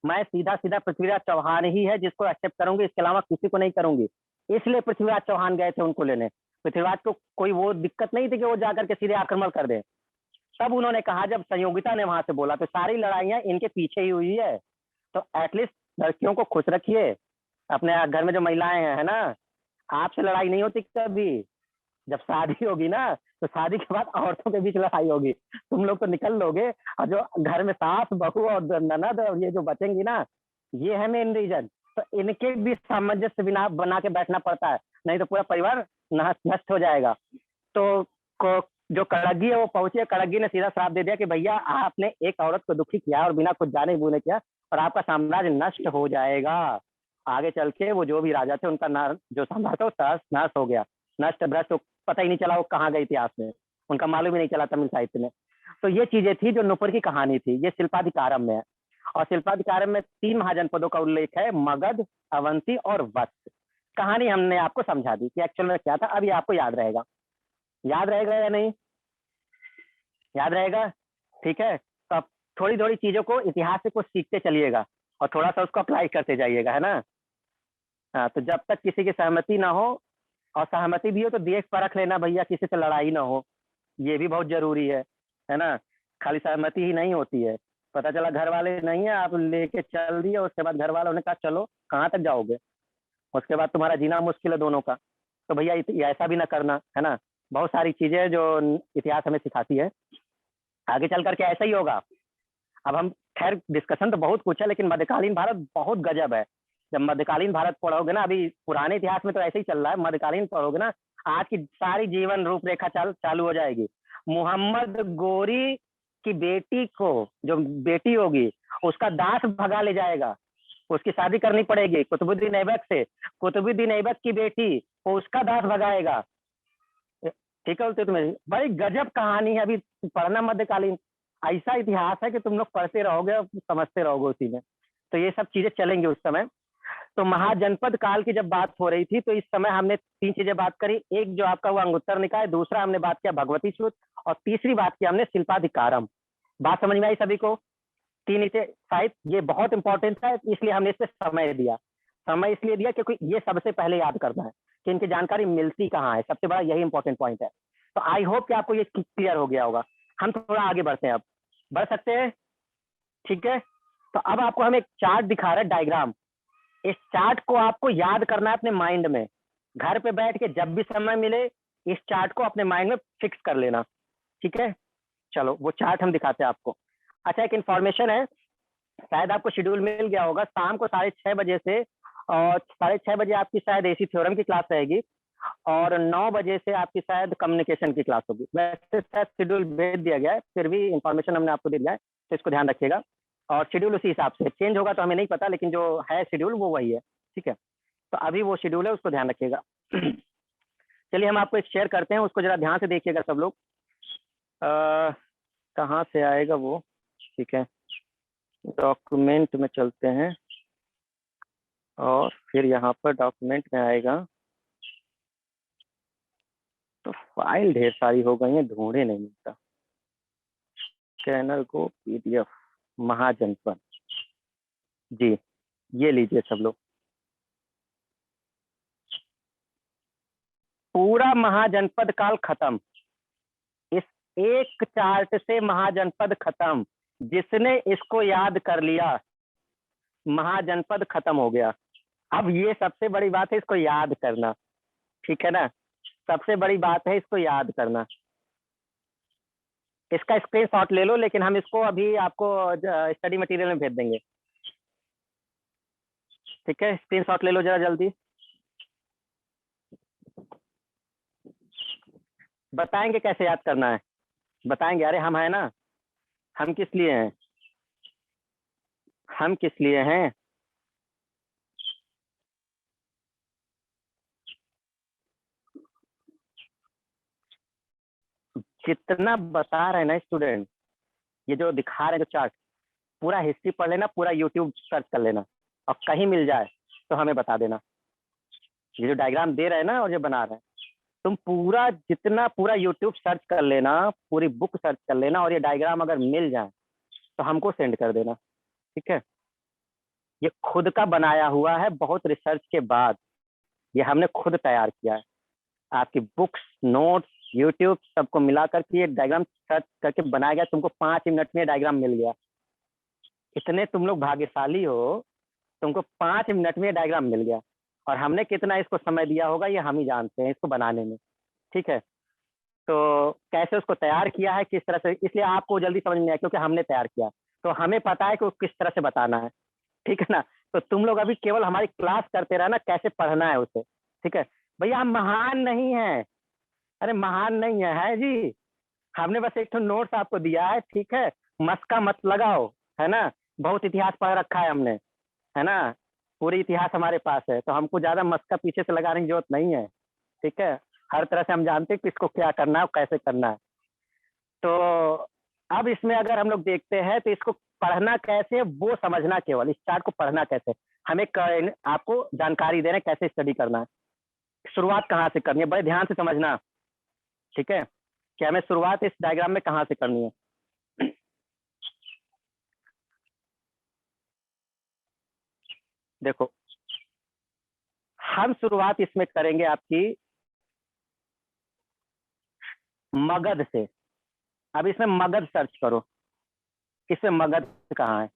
मैं सीधा सीधा पृथ्वीराज चौहान ही है जिसको एक्सेप्ट करूंगी, इसके अलावा किसी को नहीं करूंगी। इसलिए पृथ्वीराज चौहान गए थे उनको लेने। पृथ्वीराज को कोई वो दिक्कत नहीं थी कि वो जाकर के सीधे आक्रमण कर दे। तब उन्होंने कहा, जब संयोगिता ने वहां से बोला, तो सारी लड़ाइयां इनके पीछे ही हुई है, तो एटलीस्ट लड़कियों को खुश रखिए, अपने घर में जो महिलाएं हैं, है ना, आपसे लड़ाई नहीं होती कभी। जब शादी होगी ना, तो शादी के बाद औरतों के बीच लड़ाई होगी, तुम लोग तो निकल लोगे, और जो घर में सास बहू और ननद और ये जो बचेंगी ना, ये है मेन रीजन। तो इनके भी सामंजस्य बिना बना के बैठना पड़ता है, नहीं तो पूरा परिवार नष्ट हो जाएगा। तो जो कड़ग्गी है वो पहुंची, कड़ग्गी ने सीधा श्राप दे दिया कि भैया आपने एक औरत को दुखी किया और बिना कुछ जाने बुने किया, और आपका साम्राज्य नष्ट हो जाएगा। आगे चल के वो जो भी राजा थे उनका जो साम्राज्य था नाश हो गया, नष्ट भ्रष्ट, पता ही नहीं चला वो कहाँ गए इतिहास में, उनका मालूम ही नहीं चला तमिल साहित्य में। तो ये चीजें थी जो नुपुर की कहानी थी, ये शिल्पाधिकारम में है। और शिल्पाधिकारम में 3 महाजनपदों का उल्लेख है, मगध, अवंती और वत्स। कहानी हमने आपको समझा दी कि एक्चुअल में क्या था, अब ये आपको याद रहेगा। याद रहेगा या नहीं? याद रहेगा, ठीक है। तो अब थोड़ी थोड़ी चीजों को इतिहास से कुछ सीखते चलिएगा और थोड़ा सा उसको अप्लाई करते जाइएगा, है ना। हाँ, तो जब तक किसी की सहमति ना हो, और सहमति भी हो तो देख परख लेना भैया, किसी से लड़ाई ना हो, ये भी बहुत जरूरी है ना। खाली सहमति ही नहीं होती है, पता चला घर वाले नहीं है, आप लेके चल दिए, उसके बाद घर वालों ने कहा चलो कहाँ तक जाओगे, उसके बाद तुम्हारा जीना मुश्किल है दोनों का। तो भैया ऐसा भी ना करना, है ना। बहुत सारी चीजें जो इतिहास हमें सिखाती है, आगे चल करके ऐसा ही होगा। अब हम खैर डिस्कशन तो बहुत कुछ है, लेकिन मध्यकालीन भारत बहुत गजब है। जब मध्यकालीन भारत पढ़ोगे ना, अभी पुराने इतिहास में तो ऐसे ही चल रहा है, मध्यकालीन पढ़ोगे ना, आज की सारी जीवन रूपरेखा चालू हो जाएगी। मुहम्मद गोरी की बेटी को, जो बेटी होगी, उसका दास भगा ले जाएगा, उसकी शादी करनी पड़ेगी कुतुबुद्दीन ऐबक से, कुतुबुद्दीन ऐबक की बेटी वो उसका दास भगाएगा। ठीक है, तुम्हें बड़ी गजब कहानी है, अभी पढ़ना मध्यकालीन, ऐसा इतिहास है कि तुम लोग पढ़ते रहोगे और समझते रहोगे उसी में। तो ये सब चीजें चलेंगी उस समय। तो महाजनपद काल की जब बात हो रही थी, तो इस समय हमने 3 चीजें बात करी। एक जो आपका वो अंगुत्तर निकाय, दूसरा हमने बात किया भगवती सूत्र, और तीसरी बात किया हमने शिल्पाधिकारम। बात समझ में आई सभी को? 3 इसे शायद ये बहुत इंपॉर्टेंट है, इसलिए हमने इस पर समय दिया। समय इसलिए दिया क्योंकि ये सबसे पहले याद करना है कि इनकी जानकारी मिलती कहाँ है, सबसे बड़ा यही इंपॉर्टेंट पॉइंट है। तो आई होप कि आपको ये क्लियर हो गया होगा। हम थोड़ा आगे बढ़ते हैं, अब बढ़ सकते हैं, ठीक है। तो अब आपको हम एक चार्ट दिखा रहे हैं, डायग्राम। इस चार्ट को आपको याद करना है अपने माइंड में, घर पे बैठ के जब भी समय मिले इस चार्ट को अपने माइंड में फिक्स कर लेना, ठीक है। चलो वो चार्ट हम दिखाते हैं आपको। अच्छा, एक इन्फॉर्मेशन है, शायद आपको शेड्यूल मिल गया होगा, शाम को 6:30 बजे से और 6:30 बजे आपकी शायद एसी थ्योरम की क्लास रहेगी, और 9 बजे से आपकी शायद कम्युनिकेशन की क्लास होगी। वैसे शायद शेड्यूल भेज दिया गया है, फिर भी इंफॉर्मेशन हमने आपको दे दिया है, तो इसको ध्यान रखिएगा। और शेड्यूल उसी हिसाब से चेंज होगा तो हमें नहीं पता, लेकिन जो है शेड्यूल वो वही है, ठीक है। तो अभी वो शेड्यूल है, उसको ध्यान रखिएगा। चलिए हम आपको एक शेयर करते हैं, उसको जरा ध्यान से देखिएगा सब लोग। कहाँ से आएगा वो, ठीक है, डॉक्यूमेंट में चलते हैं और फिर यहाँ पर डॉक्यूमेंट में आएगा, तो फाइल ढेर सारी हो गई है, ढूंढे नहीं मिलता। स्कैनर को PDF महाजनपद, जी ये लीजिए सब लोग, पूरा महाजनपद काल खत्म, इस एक चार्ट से महाजनपद खत्म। जिसने इसको याद कर लिया, महाजनपद खत्म हो गया। अब ये सबसे बड़ी बात है, इसको याद करना, ठीक है ना, सबसे बड़ी बात है इसको याद करना। इसका स्क्रीनशॉट ले लो, लेकिन हम इसको अभी आपको स्टडी मटेरियल में भेज देंगे, ठीक है। स्क्रीनशॉट ले लो जरा जल्दी। बताएंगे कैसे याद करना है, बताएंगे। अरे हम है ना, हम किस लिए हैं, हम किस लिए हैं। जितना बता रहे हैं ना स्टूडेंट, ये जो दिखा रहे हैं जो चार्ट, पूरा हिस्ट्री पढ़ लेना, पूरा यूट्यूब सर्च कर लेना, और कहीं मिल जाए तो हमें बता देना। ये जो डायग्राम दे रहे हैं ना और जो बना रहे हैं, तुम पूरा जितना पूरा यूट्यूब सर्च कर लेना, पूरी बुक सर्च कर लेना, और ये डायग्राम अगर मिल जाए तो हमको सेंड कर देना, ठीक है। ये खुद का बनाया हुआ है, बहुत रिसर्च के बाद ये हमने खुद तैयार किया है। आपकी बुक्स, नोट्स, यूट्यूब सबको मिला करके ये डायग्राम सर्च करके बनाया गया। तुमको 5 मिनट में डायग्राम मिल गया। इतने तुम लोग भाग्यशाली हो, तुमको 5 मिनट में डायग्राम मिल गया। और हमने कितना इसको समय दिया होगा ये हम ही जानते हैं इसको बनाने में, ठीक है। तो कैसे उसको तैयार किया है, किस तरह से, इसलिए आपको जल्दी समझ में आया क्योंकि हमने तैयार किया। तो हमें पता है कि वो किस तरह से बताना है, ठीक है ना। तो तुम लोग अभी केवल हमारी क्लास करते रहना, कैसे पढ़ना है उसे, ठीक है। भैया हम महान नहीं है, अरे महान नहीं है जी। हमने बस एक तो नोट्स आपको दिया है, ठीक है। मस्का मत लगाओ, है ना। बहुत इतिहास पढ़ रखा है हमने, है ना। पूरी इतिहास हमारे पास है, तो हमको ज्यादा मस्का पीछे से लगाने की जरूरत नहीं है, ठीक है। हर तरह से हम जानते हैं किसको क्या करना है और कैसे करना है। तो अब इसमें अगर हम लोग देखते हैं तो इसको पढ़ना कैसे वो समझना, केवल इस चार्ट को पढ़ना कैसे, हमें आपको जानकारी दे रहे हैं कैसे स्टडी करना है। शुरुआत कहाँ से करनी है, बड़े ध्यान से समझना, ठीक है, कि हमें शुरुआत इस डायग्राम में कहाँ से करनी है। देखो, हम शुरुआत इसमें करेंगे आपकी मगध से। अब इसमें मगध सर्च करो, इसमें मगध कहाँ है,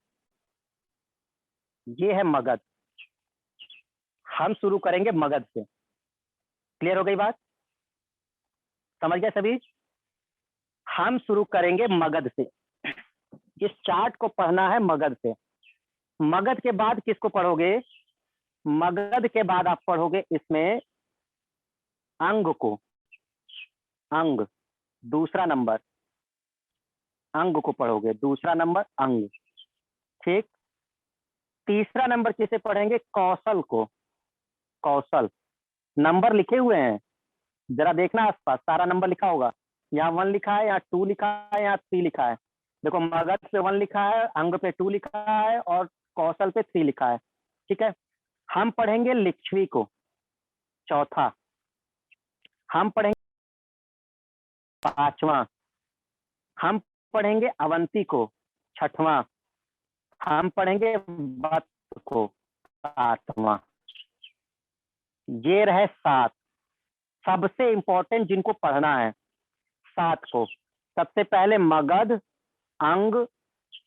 ये है मगध। हम शुरू करेंगे मगध से। क्लियर हो गई बात, समझ गए सभी। हम शुरू करेंगे मगध से। इस चार्ट को पढ़ना है मगध से। मगध के बाद किसको पढ़ोगे, मगध के बाद आप पढ़ोगे इसमें अंग को, अंग, दूसरा नंबर अंग को पढ़ोगे, दूसरा नंबर अंग, ठीक। तीसरा नंबर किसे पढ़ेंगे, कौशल को, कौशल। नंबर लिखे हुए हैं, जरा देखना आसपास, सारा नंबर लिखा होगा। यहाँ 1 लिखा है, यहाँ 2 लिखा है, यहाँ 3 लिखा है। देखो, मगध पे 1 लिखा है, अंग पे 2 लिखा है, और कौशल पे 3 लिखा है, ठीक है। हम पढ़ेंगे लिच्छवी को, चौथा। हम पढ़ेंगे 5वां। हम पढ़ेंगे अवंती को, 6वां। हम पढ़ेंगे वत्स को, 7वां। ये रहे 7 सबसे इंपॉर्टेंट जिनको पढ़ना है, 7 को। सबसे पहले मगध, अंग,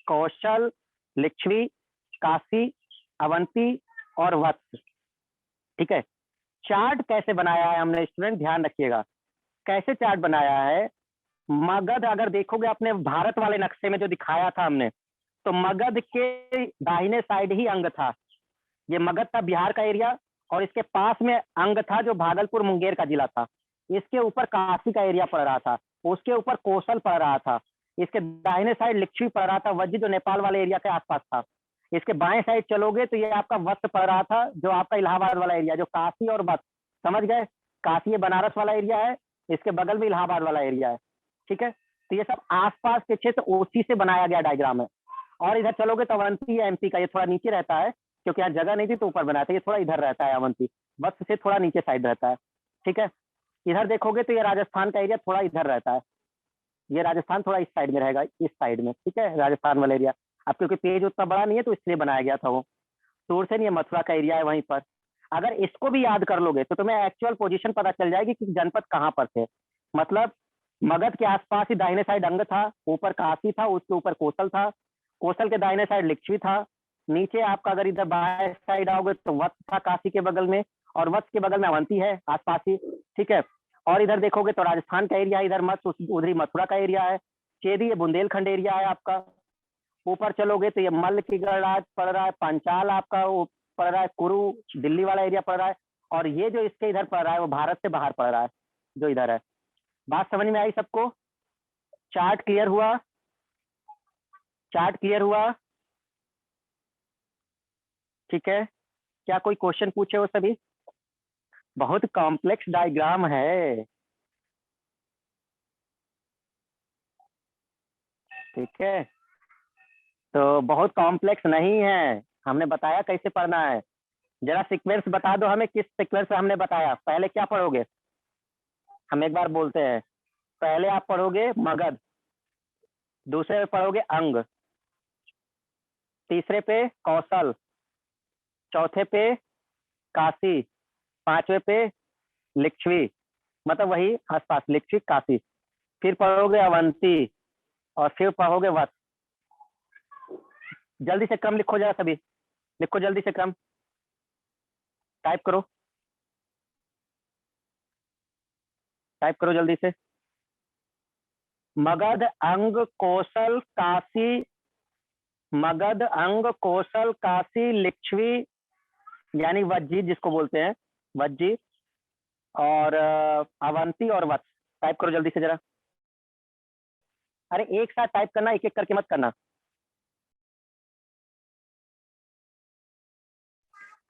कौशल, लिच्छवी, काशी, अवंती और वत्स, ठीक है। चार्ट कैसे बनाया है हमने, स्टूडेंट ध्यान रखिएगा, कैसे चार्ट बनाया है। मगध अगर देखोगे अपने भारत वाले नक्शे में जो दिखाया था हमने, तो मगध के दाहिने साइड ही अंग था। ये मगध था बिहार का एरिया, और इसके पास में अंग था जो भागलपुर मुंगेर का जिला था। इसके ऊपर काशी का एरिया पड़ रहा था, उसके ऊपर कौशल पड़ रहा था, इसके दाहिने साइड लिच्छवी पड़ रहा था, वज्जी जो नेपाल वाले एरिया के आसपास था। इसके बाएं साइड चलोगे तो ये आपका वत्स पड़ रहा था, जो आपका इलाहाबाद वाला एरिया, जो काशी और वत्स, समझ गए। काशी ये बनारस वाला एरिया है, इसके बगल में इलाहाबाद वाला एरिया है, ठीक है। तो ये सब आसपास के क्षेत्र उसी से बनाया गया डायग्राम है। और इधर चलोगे तो अवंती एमपी का, ये थोड़ा नीचे रहता है क्योंकि यहाँ जगह नहीं थी तो ऊपर बनाया था, ये थोड़ा इधर रहता है अवंती, वत्स से थोड़ा नीचे साइड रहता है, ठीक है। इधर देखोगे तो ये राजस्थान का एरिया थोड़ा इधर रहता है, ये राजस्थान थोड़ा इस साइड में रहेगा, इस साइड में, ठीक है, राजस्थान वाला एरिया। अब क्योंकि पेज उतना बड़ा नहीं है तो इसलिए बनाया गया था वो। सूरसेन ये मथुरा का एरिया है वहीं पर। अगर इसको भी याद कर लोगे तो तुम्हें एक्चुअल पोजीशन पता चल जाएगी कि जनपद कहाँ पर थे। मतलब मगध के आसपास ही दाहिने साइड अंग था, ऊपर काशी था, उसके ऊपर कौशल था, कौशल के दाहिने साइड लिच्छवी था, नीचे आपका अगर इधर बाएं साइड आओगे तो वत्स था काशी के बगल में, और वत्स के बगल में अवंती है आसपास ही, ठीक है। और इधर देखोगे तो राजस्थान का एरिया, इधर मत उधर ही मथुरा का एरिया है, चेदी ये बुंदेलखंड एरिया है आपका। ऊपर चलोगे तो ये मल्ल की गणराज पड़ रहा है, पांचाल आपका वो पड़ रहा है, कुरु दिल्ली वाला एरिया पड़ रहा है, और ये जो इसके इधर पड़ रहा है वो भारत से बाहर पड़ रहा है, जो इधर है। बात समझ में आई सबको, चार्ट क्लियर हुआ, चार्ट क्लियर हुआ, ठीक है। क्या कोई क्वेश्चन पूछे हो सभी, बहुत कॉम्प्लेक्स डायग्राम है, ठीक है। तो बहुत कॉम्प्लेक्स नहीं है, हमने बताया कैसे पढ़ना है। जरा सीक्वेंस बता दो हमें, किस सीक्वेंस से हमने बताया, पहले क्या पढ़ोगे, हम एक बार बोलते हैं। पहले आप पढ़ोगे मगध, दूसरे पे पढ़ोगे अंग, तीसरे पे कौशल, चौथे पे काशी, पांचवे पे लिच्छवी, मतलब वही आसपास लिच्छवी काशी, फिर पढ़ोगे अवंती और फिर पढ़ोगे वत्स। जल्दी से क्रम लिखो जरा सभी, लिखो जल्दी से क्रम, टाइप करो, टाइप करो जल्दी से। मगध, अंग, कौशल, काशी, मगध, अंग, कौशल, काशी, लिच्छवी यानी वज्जी जिसको बोलते हैं, वज्जी, और अवंती और वत्स। टाइप करो जल्दी से जरा। अरे एक साथ टाइप करना, एक एक करके मत करना।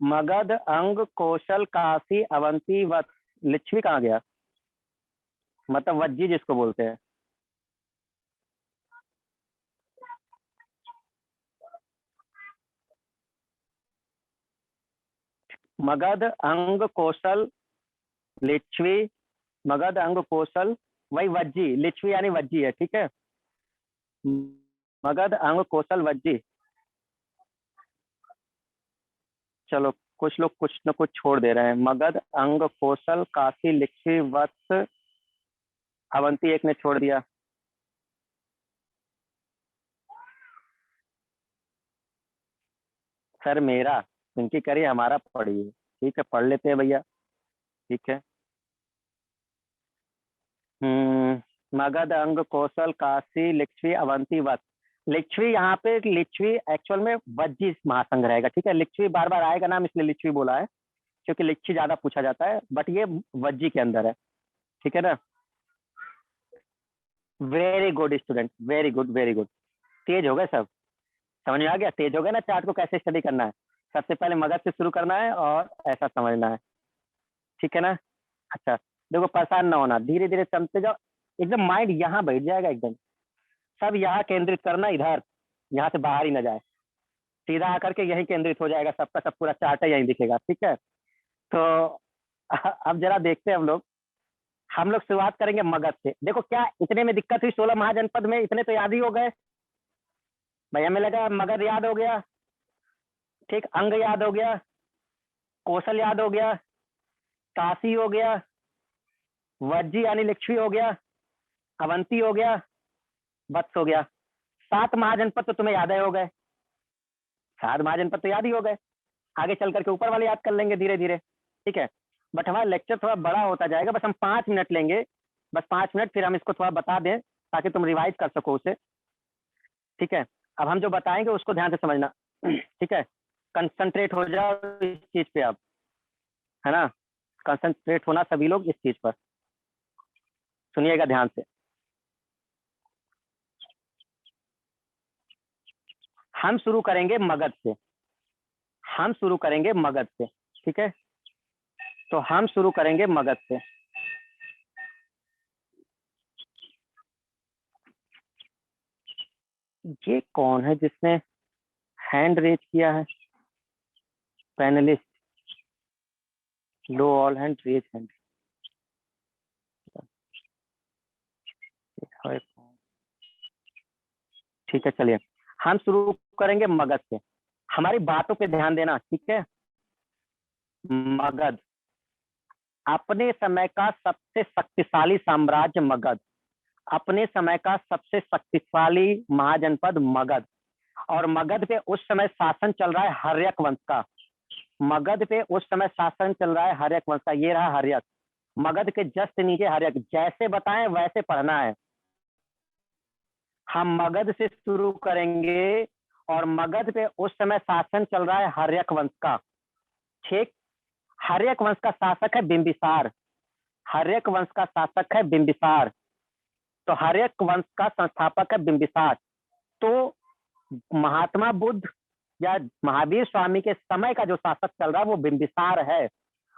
मगध, अंग, कौशल, काशी, अवंती, वत्स, लिच्छवी कहाँ गया? मतलब वज्जी जिसको बोलते हैं। मगध, अंग, कौशल, लिच्छवी, मगध, अंग, कौशल, वही वज्जी, लिच्छवी यानी वज्जी है, ठीक है। मगध, अंग, कौशल, वज्जी। चलो कुछ लोग कुछ न कुछ छोड़ दे रहे हैं। मगध, अंग, कौशल, काशी, लिच्छवी, वत्स, अवंती एक ने छोड़ दिया। सर मेरा, इनकी करिए, हमारा पढ़िए। ठीक है, पढ़ लेते हैं भैया, ठीक है। मगध, अंग, कौशल, काशी, लिच्छवी, अवंती, वत्स। लिच्छवी, यहाँ पे लिच्छवी एक्चुअल में वज्जी महासंघ रहेगा, ठीक है। लिच्छवी बार बार आएगा नाम, इसलिए लिच्छवी बोला है, क्योंकि लिच्छवी ज्यादा पूछा जाता है, बट ये वज्जी के अंदर है, ठीक है ना। Very good student, very good very good. तेज हो गए सब, समझ में आ गया? तेज हो गए ना चार्ट को कैसे स्टडी करना है। सबसे पहले मगध से शुरू करना है और ऐसा समझना है, ठीक है ना। अच्छा, देखो परेशान ना होना, धीरे धीरे चलते जाओ, एकदम माइंड यहाँ बैठ जाएगा एकदम। सब यहाँ केंद्रित करना, इधर, यहाँ से बाहर ही ना जाए, सीधा आकर के यही केंद्रित हो जाएगा, सबका सब पूरा चार्ट है यही दिखेगा, ठीक है। तो अब जरा देखते हैं हम लोग शुरुआत करेंगे मगध से। देखो क्या इतने में दिक्कत हुई, 16 महाजनपद में इतने तो याद ही हो गए भैया। हमें लगा मगध याद हो गया, ठीक, अंग याद हो गया, कौशल याद हो गया, काशी हो गया, वज्जी यानी लिच्छवी हो गया, अवंती हो गया, वत्स हो गया। 7 महाजनपद तो तुम्हें याद ही हो गए, 7 महाजनपद तो याद ही हो गए। आगे चल करके ऊपर वाले याद कर लेंगे धीरे धीरे, ठीक है। बट हमारा लेक्चर थोड़ा बड़ा होता जाएगा, बस हम 5 मिनट लेंगे, बस 5 मिनट, फिर हम इसको थोड़ा बता दें ताकि तुम रिवाइज कर सको उसे, ठीक है। अब हम जो बताएंगे उसको ध्यान से समझना, ठीक है। कंसंट्रेट हो जाओ इस चीज पे अब, है ना। कंसंट्रेट होना सभी लोग इस चीज पर, सुनिएगा ध्यान से। हम शुरू करेंगे मगध से, हम शुरू करेंगे मगध से, ठीक है। तो हम शुरू करेंगे मगध से। ये कौन है जिसने हैंड रेज किया है? पैनलिस्ट, लो ऑल हैंड, रेज हैंड। ठीक है, चलिए हम शुरू करेंगे मगध से। हमारी बातों पे ध्यान देना, ठीक है। मगध, अपने समय का सबसे शक्तिशाली साम्राज्य मगध, अपने समय का सबसे शक्तिशाली महाजनपद मगध। और मगध पे उस समय शासन चल रहा है हर्यक वंश का। मगध पे उस समय शासन चल रहा है हर्यक वंश का। ये रहा हर्यक, मगध के जस्ट नीचे हर्यक। जैसे बताएं वैसे पढ़ना है। हम मगध से शुरू करेंगे और मगध पे उस समय शासन चल रहा है हर्यक वंश का, ठीक। हर्यक वंश का शासक है बिंबिसार, हर्यक वंश का शासक है बिंबिसार। तो हर्यक वंश का संस्थापक है बिंबिसार। तो महात्मा बुद्ध या महावीर स्वामी के समय का जो शासक चल रहा है वो बिंबिसार है।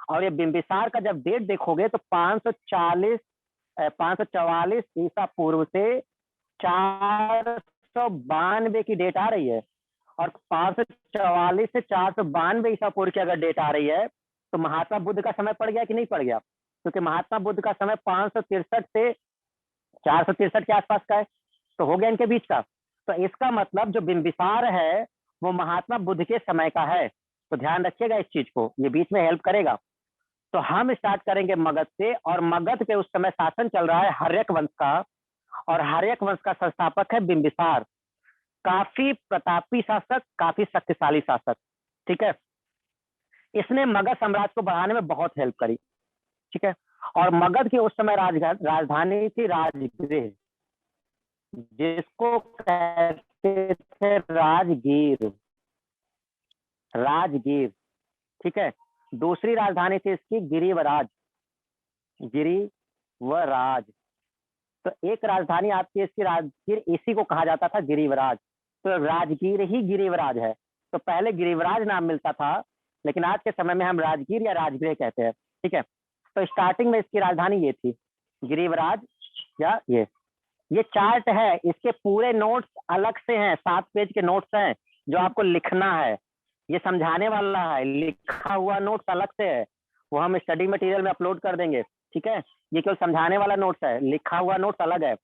और ये बिंबिसार का जब डेट देखोगे तो 544 ईसा पूर्व से 492 की डेट आ रही है। और 544 से 492 ईसा पूर्व की अगर डेट आ रही है तो महात्मा बुद्ध का समय पड़ गया कि नहीं पड़ गया? क्योंकि महात्मा बुद्ध का समय 563 से 463 के आसपास का है, तो हो गया इनके बीच का। तो इसका मतलब जो बिंबिसार है वो महात्मा बुद्ध के समय का है। तो ध्यान रखिएगा इस चीज को, ये बीच में हेल्प करेगा। तो हम स्टार्ट करेंगे मगध से, और मगध पे उस समय शासन चल रहा है हर्यक वंश का, और हर्यक वंश का संस्थापक है बिंबिसार। काफी प्रतापी शासक, काफी शक्तिशाली शासक, ठीक है। इसने मगध साम्राज्य को बढ़ाने में बहुत हेल्प करी, ठीक है। और मगध की उस समय राजधानी थी राजगृह, जिसको कहते थे राजगीर, राजगीर, ठीक है। दूसरी राजधानी थी इसकी गिरिवराज, गिरिवराज। तो एक राजधानी आपकी इसकी राजगीर, इसी को कहा जाता था गिरिवराज। तो राजगीर ही गिरिवराज है। तो पहले गिरिवराज नाम मिलता था, लेकिन आज के समय में हम राजगीर या राजगृह कहते हैं, ठीक है। तो स्टार्टिंग में इसकी राजधानी ये थी, गिरिवराज या ये चार्ट है। इसके पूरे नोट्स अलग से हैं, 7 पेज के नोट्स हैं जो आपको लिखना है। ये समझाने वाला है, लिखा हुआ नोट्स अलग से है, वो हम स्टडी मटेरियल में अपलोड कर देंगे, ठीक है। ये केवल समझाने वाला नोट्स है, लिखा हुआ नोट्स अलग है।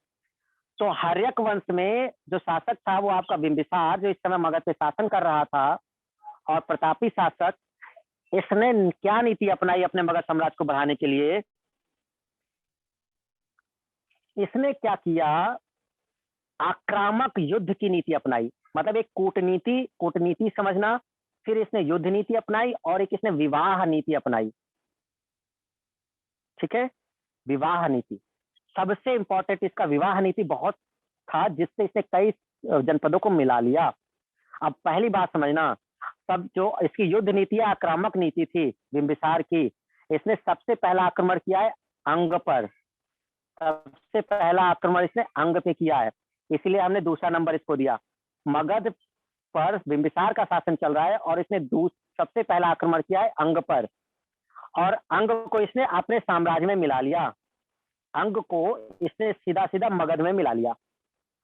तो हर्यक वंश में जो शासक था वो आपका बिंबिसार, जो इस समय मगध पे शासन कर रहा था, और प्रतापी शासक। इसने क्या नीति अपनाई अपने मगध साम्राज्य को बढ़ाने के लिए? इसने क्या किया? आक्रामक युद्ध की नीति अपनाई। मतलब एक कूटनीति समझना, फिर इसने युद्ध नीति अपनाई, और एक इसने विवाह नीति अपनाई, ठीक है। विवाह नीति सबसे इंपॉर्टेंट, इसका विवाह नीति बहुत था, जिससे इसने कई जनपदों को मिला लिया। अब पहली बात समझना, सब जो इसकी युद्ध नीति या आक्रामक नीति थी बिंबिसार की, इसने सबसे पहला आक्रमण किया है अंग पर। सबसे पहला आक्रमण इसने अंग पे किया है, इसलिए हमने दूसरा नंबर इसको दिया। मगध पर बिंबिसार का शासन चल रहा है, और इसने सबसे पहला आक्रमण किया है अंग पर, और अंग को इसने अपने साम्राज्य में मिला लिया। अंग को इसने सीधा सीधा मगध में मिला लिया।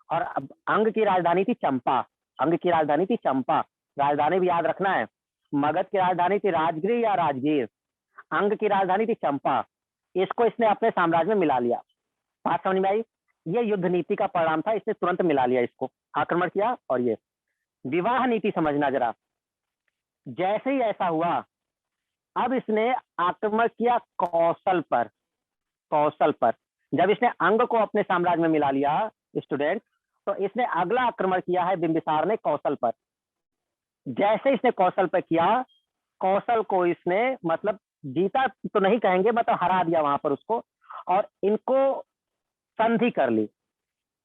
और अब अंग की राजधानी थी चंपा, अंग की राजधानी थी चंपा। राजधानी भी याद रखना है, मगध की राजधानी थी राजगृह या राजगीर, अंग की राजधानी थी चंपा। इसको इसने अपने साम्राज्य में मिला लिया। बात समझ में आई? ये युद्ध नीति का परिणाम था, इसने तुरंत मिला लिया, इसको आक्रमण किया। और ये विवाह नीति समझना जरा। जैसे ही ऐसा हुआ, अब इसने आक्रमण किया कौशल पर। कौशल पर जब इसने अंग को अपने साम्राज्य में मिला लिया स्टूडेंट, तो इसने अगला आक्रमण किया है बिंबिसार ने कौशल पर। जैसे इसने कौशल पर किया, कौशल को इसने मतलब जीता तो नहीं कहेंगे, मतलब हरा दिया वहां पर उसको, और इनको संधि कर ली।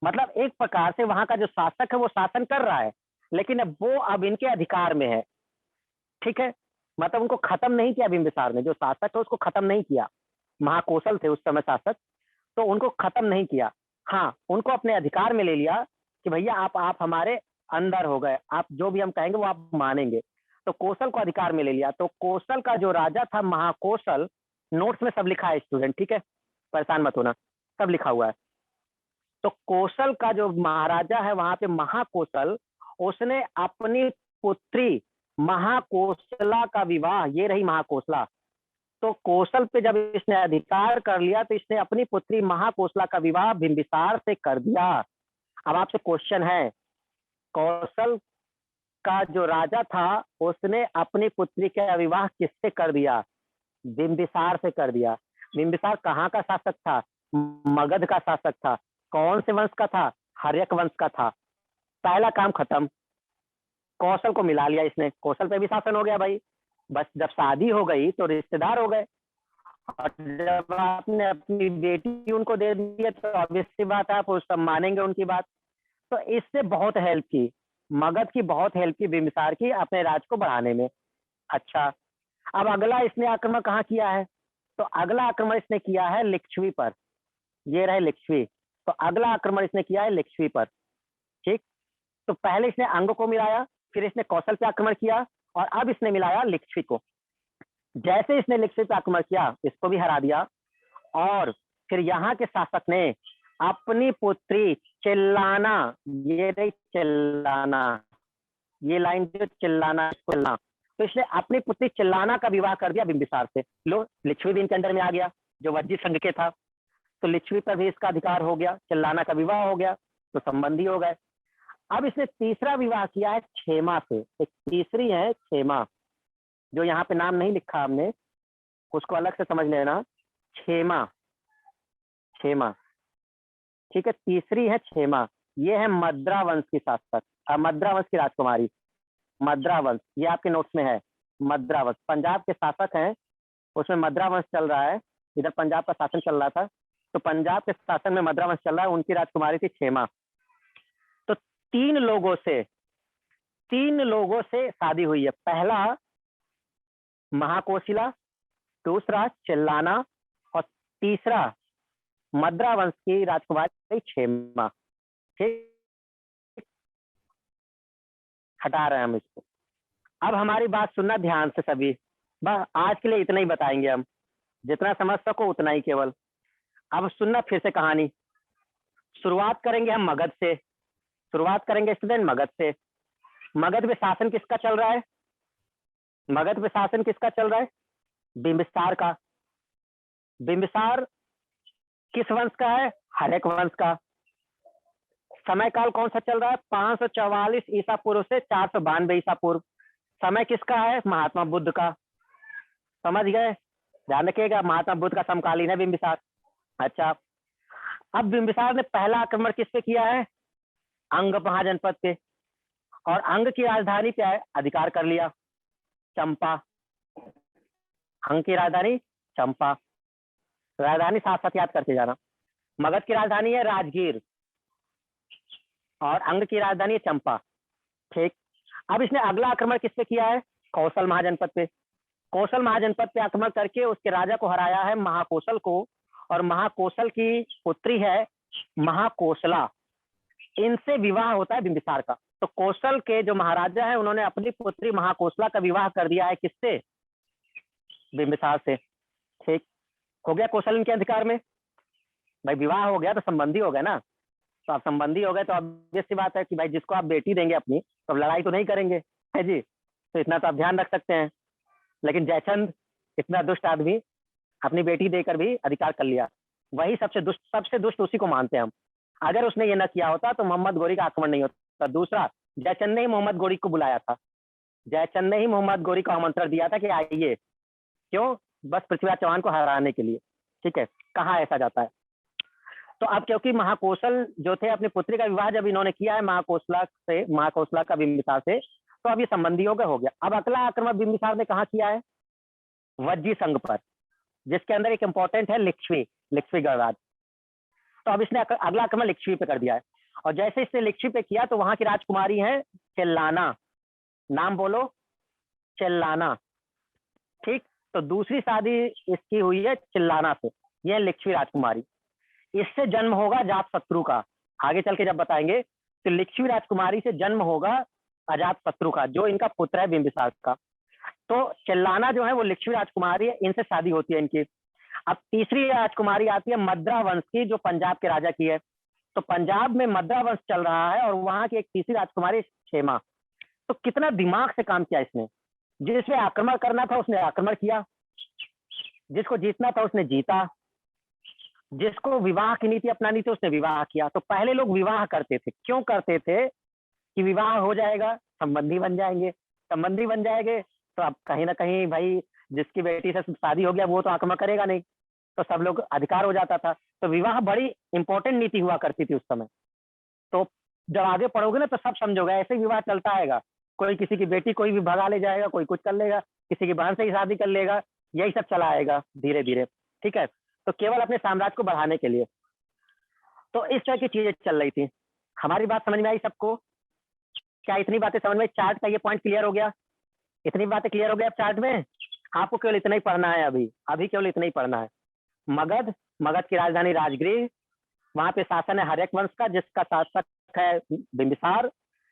मतलब एक प्रकार से वहां का जो शासक है वो शासन कर रहा है, लेकिन अब इनके अधिकार में है, ठीक है। मतलब उनको खत्म नहीं किया बिंबिसार ने, जो शासक है उसको खत्म नहीं किया। महाकौशल थे उस समय शासक, तो उनको खत्म नहीं किया। हाँ, उनको अपने अधिकार में ले लिया कि भैया आप हमारे अंदर हो गए, आप जो भी हम कहेंगे वो आप मानेंगे। तो कौशल को अधिकार में ले लिया। तो कौशल का जो राजा था महाकौशल, नोट्स में सब लिखा है स्टूडेंट, ठीक है, परेशान मत होना, सब लिखा हुआ है। तो कौशल का जो महाराजा है वहां पे महाकौशल, उसने अपनी पुत्री महाकौशला का विवाह, ये रही महाकौशला। तो कौशल पे जब इसने अधिकार कर लिया, तो इसने अपनी पुत्री महाकौशला का विवाह बिंबिसार से कर दिया। अब आपसे क्वेश्चन है, कौशल का जो राजा था उसने अपनी पुत्री का विवाह किससे कर दिया? बिंबिसार से कर दिया। बिंबिसार कहाँ का शासक था? मगध का शासक था। कौन से वंश का था? हर्यक वंश का था। पहला काम खत्म, कौशल को मिला लिया इसने, कौशल पे भी शासन हो गया भाई। बस जब शादी हो गई तो रिश्तेदार हो गए, और जब आपने अपनी बेटी उनको दे दी तो ऑब्वियस सी बात है आप उस सब मानेंगे उनकी बात। तो इससे बहुत हेल्प की, मगध की बहुत हेल्प की बिंबिसार की अपने राज को बढ़ाने में। अच्छा, अब अगला इसने आक्रमण कहाँ किया है? तो अगला आक्रमण इसने किया है लिच्छवी पर। ये रहे लिच्छवी। तो अगला आक्रमण इसने किया है लिच्छवी पर, ठीक। तो पहले इसने अंग को मिलाया, फिर इसने कौशल पे आक्रमण किया, और अब इसने मिलाया लिच्छवी को। जैसे इसने लिच्छवी पे आक्रमण किया, इसको भी हरा दिया। और फिर यहाँ के शासक ने अपनी पुत्री चिल्लाना, ये रही चिल्लाना, ये लाइन जो चिल्लाना, तो इसने अपनी पुत्री चिल्लाना का विवाह कर दिया बिंबिसार से। लो, लिच्छवी भी इनके अंडर में आ गया। जो वज्जी संघ के था। तो लिच्छवी पर भी इसका अधिकार हो गया, चिल्लाना का विवाह हो गया, तो संबंधी हो गए। अब इसने तीसरा विवाह किया है क्षेमा से। एक तीसरी है क्षेमा, जो यहाँ पे नाम नहीं लिखा हमने, उसको अलग से समझ लेना। क्षेमा, क्षेमा, ठीक है। तीसरी है क्षेमा, ये है मद्रा वंश की शासक, मद्रा वंश की राजकुमारी। मद्रा वंश, ये आपके नोट्स में है। मद्रा वंश पंजाब के शासक हैं, उसमें मद्रा वंश चल रहा है। इधर पंजाब का शासन चल रहा था, तो पंजाब के शासन में मद्रा वंश चल रहा है, उनकी राजकुमारी थी क्षेमा। तो तीन लोगों से शादी हुई है। पहला महाकोशिला, दूसरा चिल्लाना, और तीसरा मद्रा वंश की राजकुमारी क्षेमा। ठीक, हटा रहे हैं हम इसको। अब हमारी बात सुनना ध्यान से सभी। बस आज के लिए इतना ही बताएंगे हम, जितना समझ सको उतना ही केवल। अब सुनना फिर से कहानी। शुरुआत करेंगे हम मगध से। शुरुआत करेंगे स्टूडेंट मगध से। मगध में शासन किसका चल रहा है? मगध में शासन किसका चल रहा है? बिंबिसार का। बिंबिसार किस वंश का है? हर्यक वंश का। समय काल कौन सा चल रहा है? 544 ईसा पूर्व से 492 ईसा पूर्व। समय किसका है? महात्मा बुद्ध का। समझ गए? ध्यान रखिएगा, महात्मा बुद्ध का समकालीन है बिंबिसार। अच्छा, अब बिंबिसार ने पहला आक्रमण किस पे किया है? अंग महाजनपद पे। और अंग की राजधानी पे अधिकार कर लिया, चंपा। अंग की राजधानी चंपा। राजधानी साथ साथ याद करते जाना। मगध की राजधानी है राजगीर और अंग की राजधानी है चंपा। ठीक, अब इसने अगला आक्रमण किस पे किया है? कौशल महाजनपद पे। कौशल महाजनपद पे आक्रमण करके उसके राजा को हराया है, महाकौशल को। और महाकौशल की पुत्री है महाकोशला। इनसे विवाह होता है बिंबिसार का। तो कौशल के जो महाराजा है, उन्होंने अपनी पुत्री महाकोशला का विवाह कर दिया है किससे? बिंबिसार से। ठीक, हो गया कौशल इनके अधिकार में। भाई विवाह हो गया तो संबंधी हो गए ना। तो आप संबंधी हो गए तो ऑब्वियस सी बात है कि भाई जिसको आप बेटी देंगे अपनी, तो अब लड़ाई तो नहीं करेंगे, है जी। तो इतना तो आप ध्यान रख सकते हैं। लेकिन जयचंद इतना दुष्ट आदमी अपनी बेटी देकर भी अधिकार कर लिया। वही सबसे दुष्ट उसी को मानते हैं हम। अगर उसने ये न किया होता तो मोहम्मद गोरी का आक्रमण नहीं होता। दूसरा, जयचंद ने ही मोहम्मद गोरी को बुलाया था। जयचंद ने ही मोहम्मद गोरी को आमंत्रण दिया था कि आइए। क्यों? बस पृथ्वीराज चौहान को हराने के लिए। ठीक है, कहाँ ऐसा जाता है। तो अब क्योंकि महाकौशल जो थे, अपनी पुत्री का विवाह जब इन्होंने किया है महाकोशला का बिंबिसार से, तो अब ये संबंधियों का हो गया। अब अगला आक्रमण बिंबिसार ने कहाँ किया है? वज्जी संघ पर, जिसके अंदर एक इंपॉर्टेंट है लिच्छवी गणराज। तो अब इसने अगला आक्रमण लिच्छवी पे कर दिया है। और जैसे इसने लिच्छवी पे किया तो वहां की राजकुमारी है चिल्लाना। नाम बोलो, चिल्लाना। ठीक, तो दूसरी शादी इसकी हुई है चिल्लाना से। यह लिच्छवी राजकुमारी। इससे जन्म होगा अजातशत्रु का। आगे चल के जब बताएंगे तो लिच्छवी राजकुमारी से जन्म होगा अजातशत्रु का, जो इनका पुत्र है बिंबिसार का। तो चिल्लाना जो है वो लिच्छवी राजकुमारी है, इनसे शादी होती है इनकी। अब तीसरी राजकुमारी आती है मद्रा वंश की, जो पंजाब के राजा की है। तो पंजाब में मद्रा वंश चल रहा है और वहां की एक तीसरी राजकुमारी क्षेमा। तो कितना दिमाग से काम किया इसने। जिसमें आक्रमण करना था उसने आक्रमण किया, जिसको जीतना था उसने जीता, जिसको विवाह की नीति अपनानी थी उसने विवाह किया। तो पहले लोग विवाह करते थे, क्यों करते थे? कि विवाह हो जाएगा, संबंधी बन जाएंगे। संबंधी बन जाएंगे तो अब कहीं ना कहीं भाई जिसकी बेटी से शादी हो गया वो तो आक्रमण करेगा नहीं, तो सब लोग अधिकार हो जाता था। तो विवाह बड़ी इंपॉर्टेंट नीति हुआ करती थी उस समय। तो जब आगे पढ़ोगे ना तो सब समझोगे, ऐसे विवाह चलता आएगा। कोई किसी की बेटी कोई भी भगा ले जाएगा, कोई कुछ कर लेगा, किसी की बहन से ही शादी कर लेगा, यही सब चला आएगा धीरे धीरे। ठीक है, तो केवल अपने साम्राज्य को बढ़ाने के लिए। तो इस तरह की चीजें चल रही थी। हमारी बात समझ में आई सबको? क्या इतनी बातें समझ में? चार्ट का ये पॉइंट क्लियर हो गया? इतनी बातें क्लियर हो गया अब चार्ट में? आपको केवल इतना ही पढ़ना है, अभी केवल इतना ही पढ़ना है। मगध की राजधानी राजगृह, वहां पे शासन है हर्यक वंश का, जिसका शासक है बिंबिसार।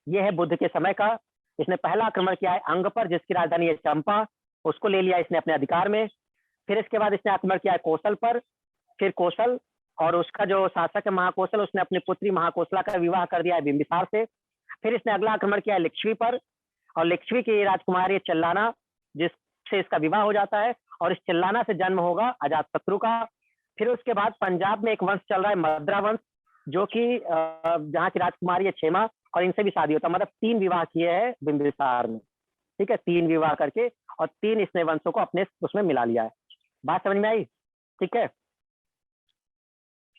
ये है बुद्ध के समय का। इसने पहला आक्रमण किया है अंग पर, जिसकी राजधानी है चंपा। उसको ले लिया इसने अपने अधिकार में। फिर इसके बाद इसने आक्रमण किया है कौशल पर। फिर कौशल और उसका जो शासक है महाकौशल, उसने अपनी पुत्री महाकोशला का विवाह कर दिया है बिंबिसार से। फिर इसने अगला आक्रमण किया है लिच्छवी पर, और लिच्छवी की राजकुमारी चिल्लाना, जिससे इसका विवाह हो जाता है। और इस चिल्लाना से जन्म होगा अजातशत्रु का। फिर उसके बाद पंजाब में एक वंश चल रहा है मद्रा वंश, जो कि जहाँ की राजकुमारी है क्षेमा, और इनसे भी शादी होता है। मतलब 3 विवाह किए हैं बिंबिसार में, ठीक है, 3 विवाह करके, और 3 इसने वंशों को अपने उसमें मिला लिया है। बात समझ में आई? ठीक है,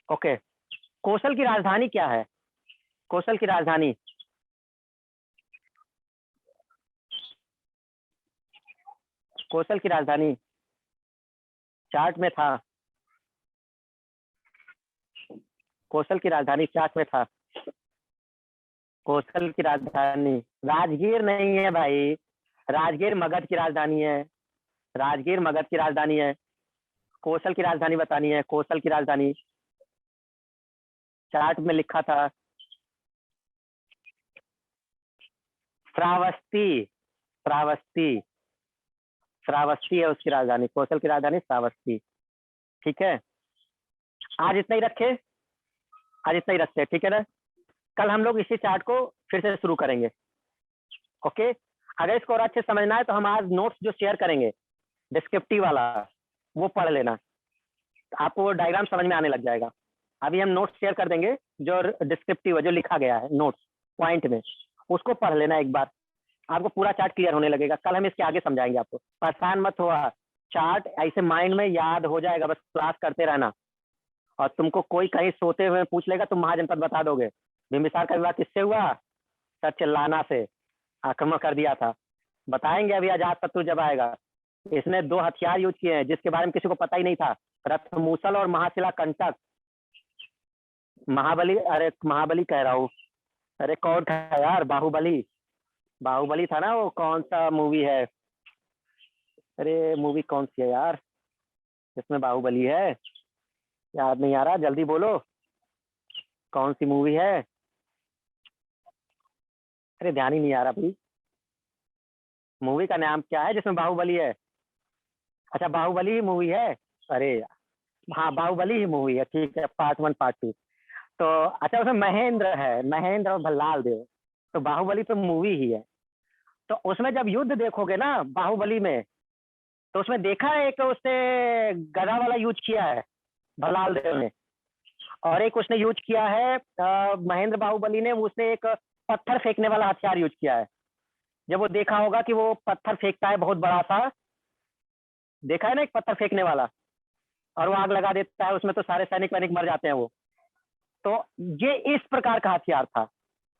ओके। कौशल की राजधानी क्या है? कौशल की राजधानी, कौशल की राजधानी चार्ट में था, कौशल की राजधानी चार्ट में था। कौशल की राजधानी राजगीर नहीं है भाई, राजगीर मगध की राजधानी है, राजगीर मगध की राजधानी है। कौशल की राजधानी बतानी है, कौशल की राजधानी चार्ट में लिखा था श्रावस्ती, श्रावस्ती, श्रावस्ती है उसकी राजधानी, कौशल की राजधानी श्रावस्ती। ठीक है, आज इतना ही रखे, आज इतना ही रखते हैं, ठीक है ना। कल हम लोग इसी चार्ट को फिर से शुरू करेंगे, ओके। अगर इसको और अच्छे समझना है तो हम आज नोट्स जो शेयर करेंगे डिस्क्रिप्टिव वाला, वो पढ़ लेना, आपको वो डायग्राम समझ में आने लग जाएगा। अभी हम नोट्स शेयर कर देंगे जो डिस्क्रिप्टिव है, जो लिखा गया है नोट्स पॉइंट में, उसको पढ़ लेना एक बार, आपको पूरा चार्ट क्लियर होने लगेगा। कल हम इसके आगे समझाएंगे आपको, परेशान मत हुआ, चार्ट ऐसे माइंड में याद हो जाएगा, बस क्लास करते रहना। और तुमको कोई कहीं सोते हुए पूछ लेगा, तुम महाजनपद बता दोगे। बिंबिसार का विवाह किससे हुआ? सर चिल्लाना से आक्रमण कर दिया था। बताएंगे अभी अजात शत्रु जब आएगा। इसने 2 हथियार यूज किए हैं जिसके बारे में किसी को पता ही नहीं था, रथमूसल और महाशिला कंटक। महाबली, अरे महाबली कह रहा हूँ, अरे कौन था यार, बाहुबली, बाहुबली था ना वो, कौन सा मूवी है, अरे मूवी कौन सी है यार जिसमें बाहुबली है, याद नहीं आ रहा, जल्दी बोलो कौन सी मूवी है। अरे ध्यान ही नहीं आ रहा भाई, मूवी का नाम क्या है जिसमें बाहुबली है? अच्छा बाहुबली ही मूवी है, अरे हाँ बाहुबली ही मूवी है, ठीक है, पार्ट 1 पार्ट 2। तो अच्छा उसमें महेंद्र है, महेंद्र और भल्लाल देव, तो बाहुबली तो मूवी ही है। तो उसमें जब युद्ध देखोगे ना बाहुबली में, तो उसमें देखा है एक उसने गदा वाला यूज किया है भल्लाल देव ने, और एक उसने यूज किया है महेंद्र बाहुबली ने, उसने एक पत्थर फेंकने वाला हथियार यूज किया है। जब वो देखा होगा कि वो पत्थर फेंकता है बहुत बड़ा सा, देखा है ना एक पत्थर फेंकने वाला, और वो आग लगा देता है, उसमें तो सारे सैनिक वैनिक मर जाते हैं वो। तो ये इस प्रकार का हथियार था,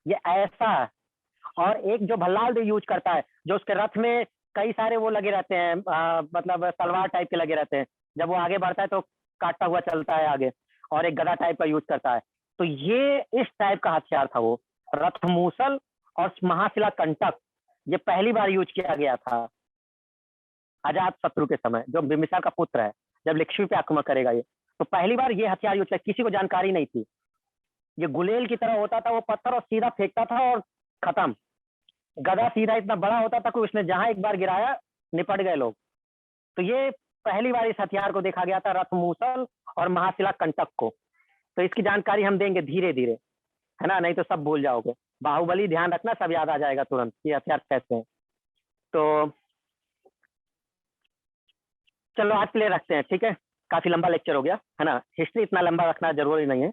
ये ऐसा है। और एक जो भल्लाल देव यूज करता है, जो उसके रथ में कई सारे वो लगे रहते हैं, मतलब तलवार टाइप के लगे रहते हैं, जब वो आगे बढ़ता है तो काटता हुआ चलता है आगे, और एक गदा टाइप का यूज करता है। तो ये इस टाइप का हथियार था वो, रथमूसल और महाशिला कंटक, ये पहली बार यूज किया गया था अजात शत्रु के समय, जो बिंबिसार का पुत्र है, जब लिच्छवी पे आक्रमण करेगा ये, तो पहली बार ये हथियार यूज किया, किसी को जानकारी नहीं थी। ये गुलेल की तरह होता था वो पत्थर, और सीधा फेंकता था और खत्म। गदा सीधा इतना बड़ा होता था कि उसने जहां एक बार गिराया निपट गए लोग। तो ये पहली बार इस हथियार को देखा गया था, रथमूसल और महाशिला कंटक को। तो इसकी जानकारी हम देंगे धीरे धीरे, है ना, नहीं तो सब भूल जाओगे। बाहुबली ध्यान रखना, सब याद आ जाएगा तुरंत ये हथियार कैसे हैं। तो चलो आज के लिए रखते हैं, ठीक है, काफी लंबा लेक्चर हो गया, है ना। हिस्ट्री इतना लंबा रखना जरूरी नहीं है,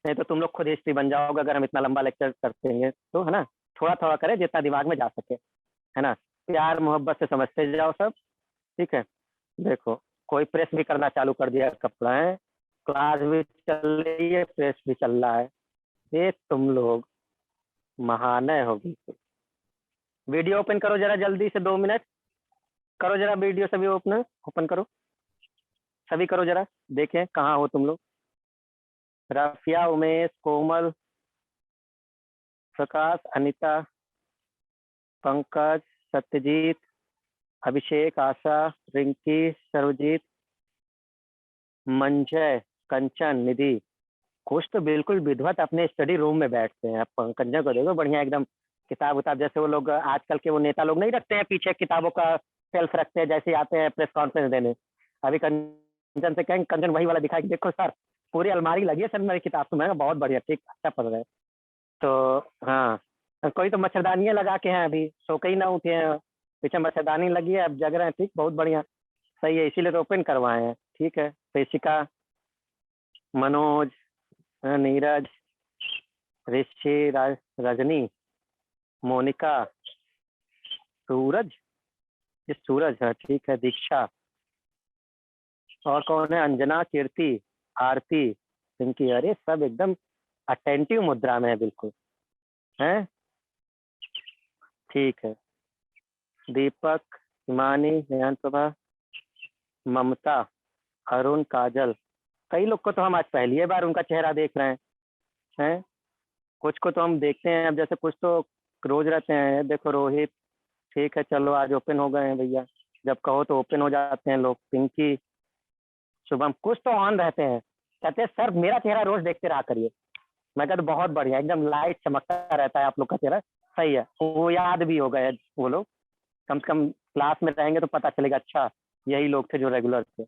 नहीं तो तुम लोग खुद हिस्ट्री बन जाओगे अगर हम इतना लंबा लेक्चर करते हैं तो, है ना। थोड़ा थोड़ा करें जितना दिमाग में जा सके, है ना। प्यार मोहब्बत से समझते जाओ सब, ठीक है। देखो कोई प्रेस भी करना चालू कर दिया कपड़ा है, क्लास भी चल रही है, प्रेस भी चल रहा है, ये तुम लोग महानय होगी। वीडियो ओपन करो जरा जल्दी से, 2 मिनट करो जरा, वीडियो सभी ओपन ओपन करो, सभी करो जरा, देखें कहाँ हो तुम लोग। रफिया, उमेश, कोमल, प्रकाश, अनीता, पंकज, सत्यजीत, अभिषेक, आशा, रिंकी, सर्वजीत, मंजय, कंचन, निधि। कुछ तो बिल्कुल विधिवत अपने स्टडी रूम में बैठते हैं। पंकज को देखो बढ़िया एकदम, किताब उताब, जैसे वो लोग आजकल के वो नेता लोग नहीं रखते हैं पीछे किताबों का शेल्फ रखते हैं, जैसे आते हैं प्रेस कॉन्फ्रेंस देने। अभी कंचन से कहेंगे, कंचन वही वाला दिखाई, देखो सर पूरी अलमारी लगी है सर मेरी किताब, तो मैं बहुत बढ़िया, ठीक, अच्छा पढ़ रहा है। तो हाँ, कोई तो मच्छरदानियाँ लगा के हैं, अभी सो के ही ना उठे हैं, पीछे मच्छरदानी लगी है, अब जग रहे हैं, ठीक, बहुत बढ़िया, सही है, इसीलिए तो ओपन करवाए हैं, ठीक है। तो इसी का मनोज, नीरज, ऋषि, रजनी, मोनिका, सूरज, ये सूरज है, ठीक है, दीक्षा, और कौन है, अंजना, कीर्ति, आरती, पिंकी, अरे सब एकदम अटेंटिव मुद्रा में है बिल्कुल, हैं, ठीक है, दीपक, हिमानी, नयन प्रभा, ममता, अरुण, काजल, कई लोग को तो हम आज पहली बार उनका चेहरा देख रहे हैं, कुछ को तो हम देखते हैं, अब जैसे कुछ तो रोज रहते हैं, देखो रोहित, ठीक है, चलो आज ओपन हो गए हैं भैया, जब कहो तो ओपन हो जाते हैं लोग, पिंकी, शुभम, कुछ तो ऑन रहते हैं, कहते हैं सर मेरा चेहरा रोज देखते रहा करिए, मैं कहता बहुत बढ़िया, एकदम लाइट चमकता रहता है आप लोग का चेहरा, सही है, वो याद भी हो गए वो लोग, कम से कम क्लास में रहेंगे तो पता चलेगा, अच्छा यही लोग थे जो रेगुलर थे।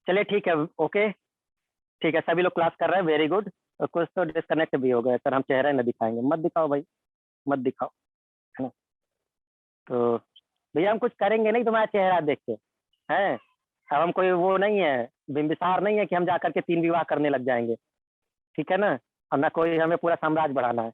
चलिए ठीक है, ओके, ठीक है, सभी लोग क्लास कर रहे हैं, वेरी गुड, कुछ तो डिस्कनेक्ट भी हो गए, सर हम चेहरा ही न दिखाएंगे, मत दिखाओ भाई, मत दिखाओ, है ना, तो भैया हम कुछ करेंगे नहीं तुम्हारा चेहरा देख के, हैं, अब हम कोई वो नहीं है, बिंबिसार नहीं है कि हम जाकर के 3 विवाह करने लग जाएंगे, ठीक है ना, और ना कोई हमें पूरा साम्राज्य बढ़ाना है,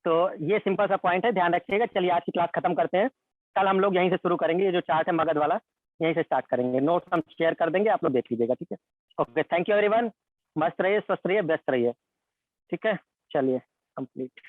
तो ये सिंपल सा पॉइंट है, ध्यान रखिएगा। चलिए आज की क्लास खत्म करते हैं, कल हम लोग यहीं से शुरू करेंगे, ये जो चार्ट है मगध वाला यहीं से स्टार्ट करेंगे, नोट्स हम शेयर कर देंगे, आप लोग देख लीजिएगा, ठीक है, ओके, थैंक यू एवरीवन, मस्त रहिए, स्वस्थ रहिए, व्यस्त रहिए, ठीक है, चलिए कंप्लीट।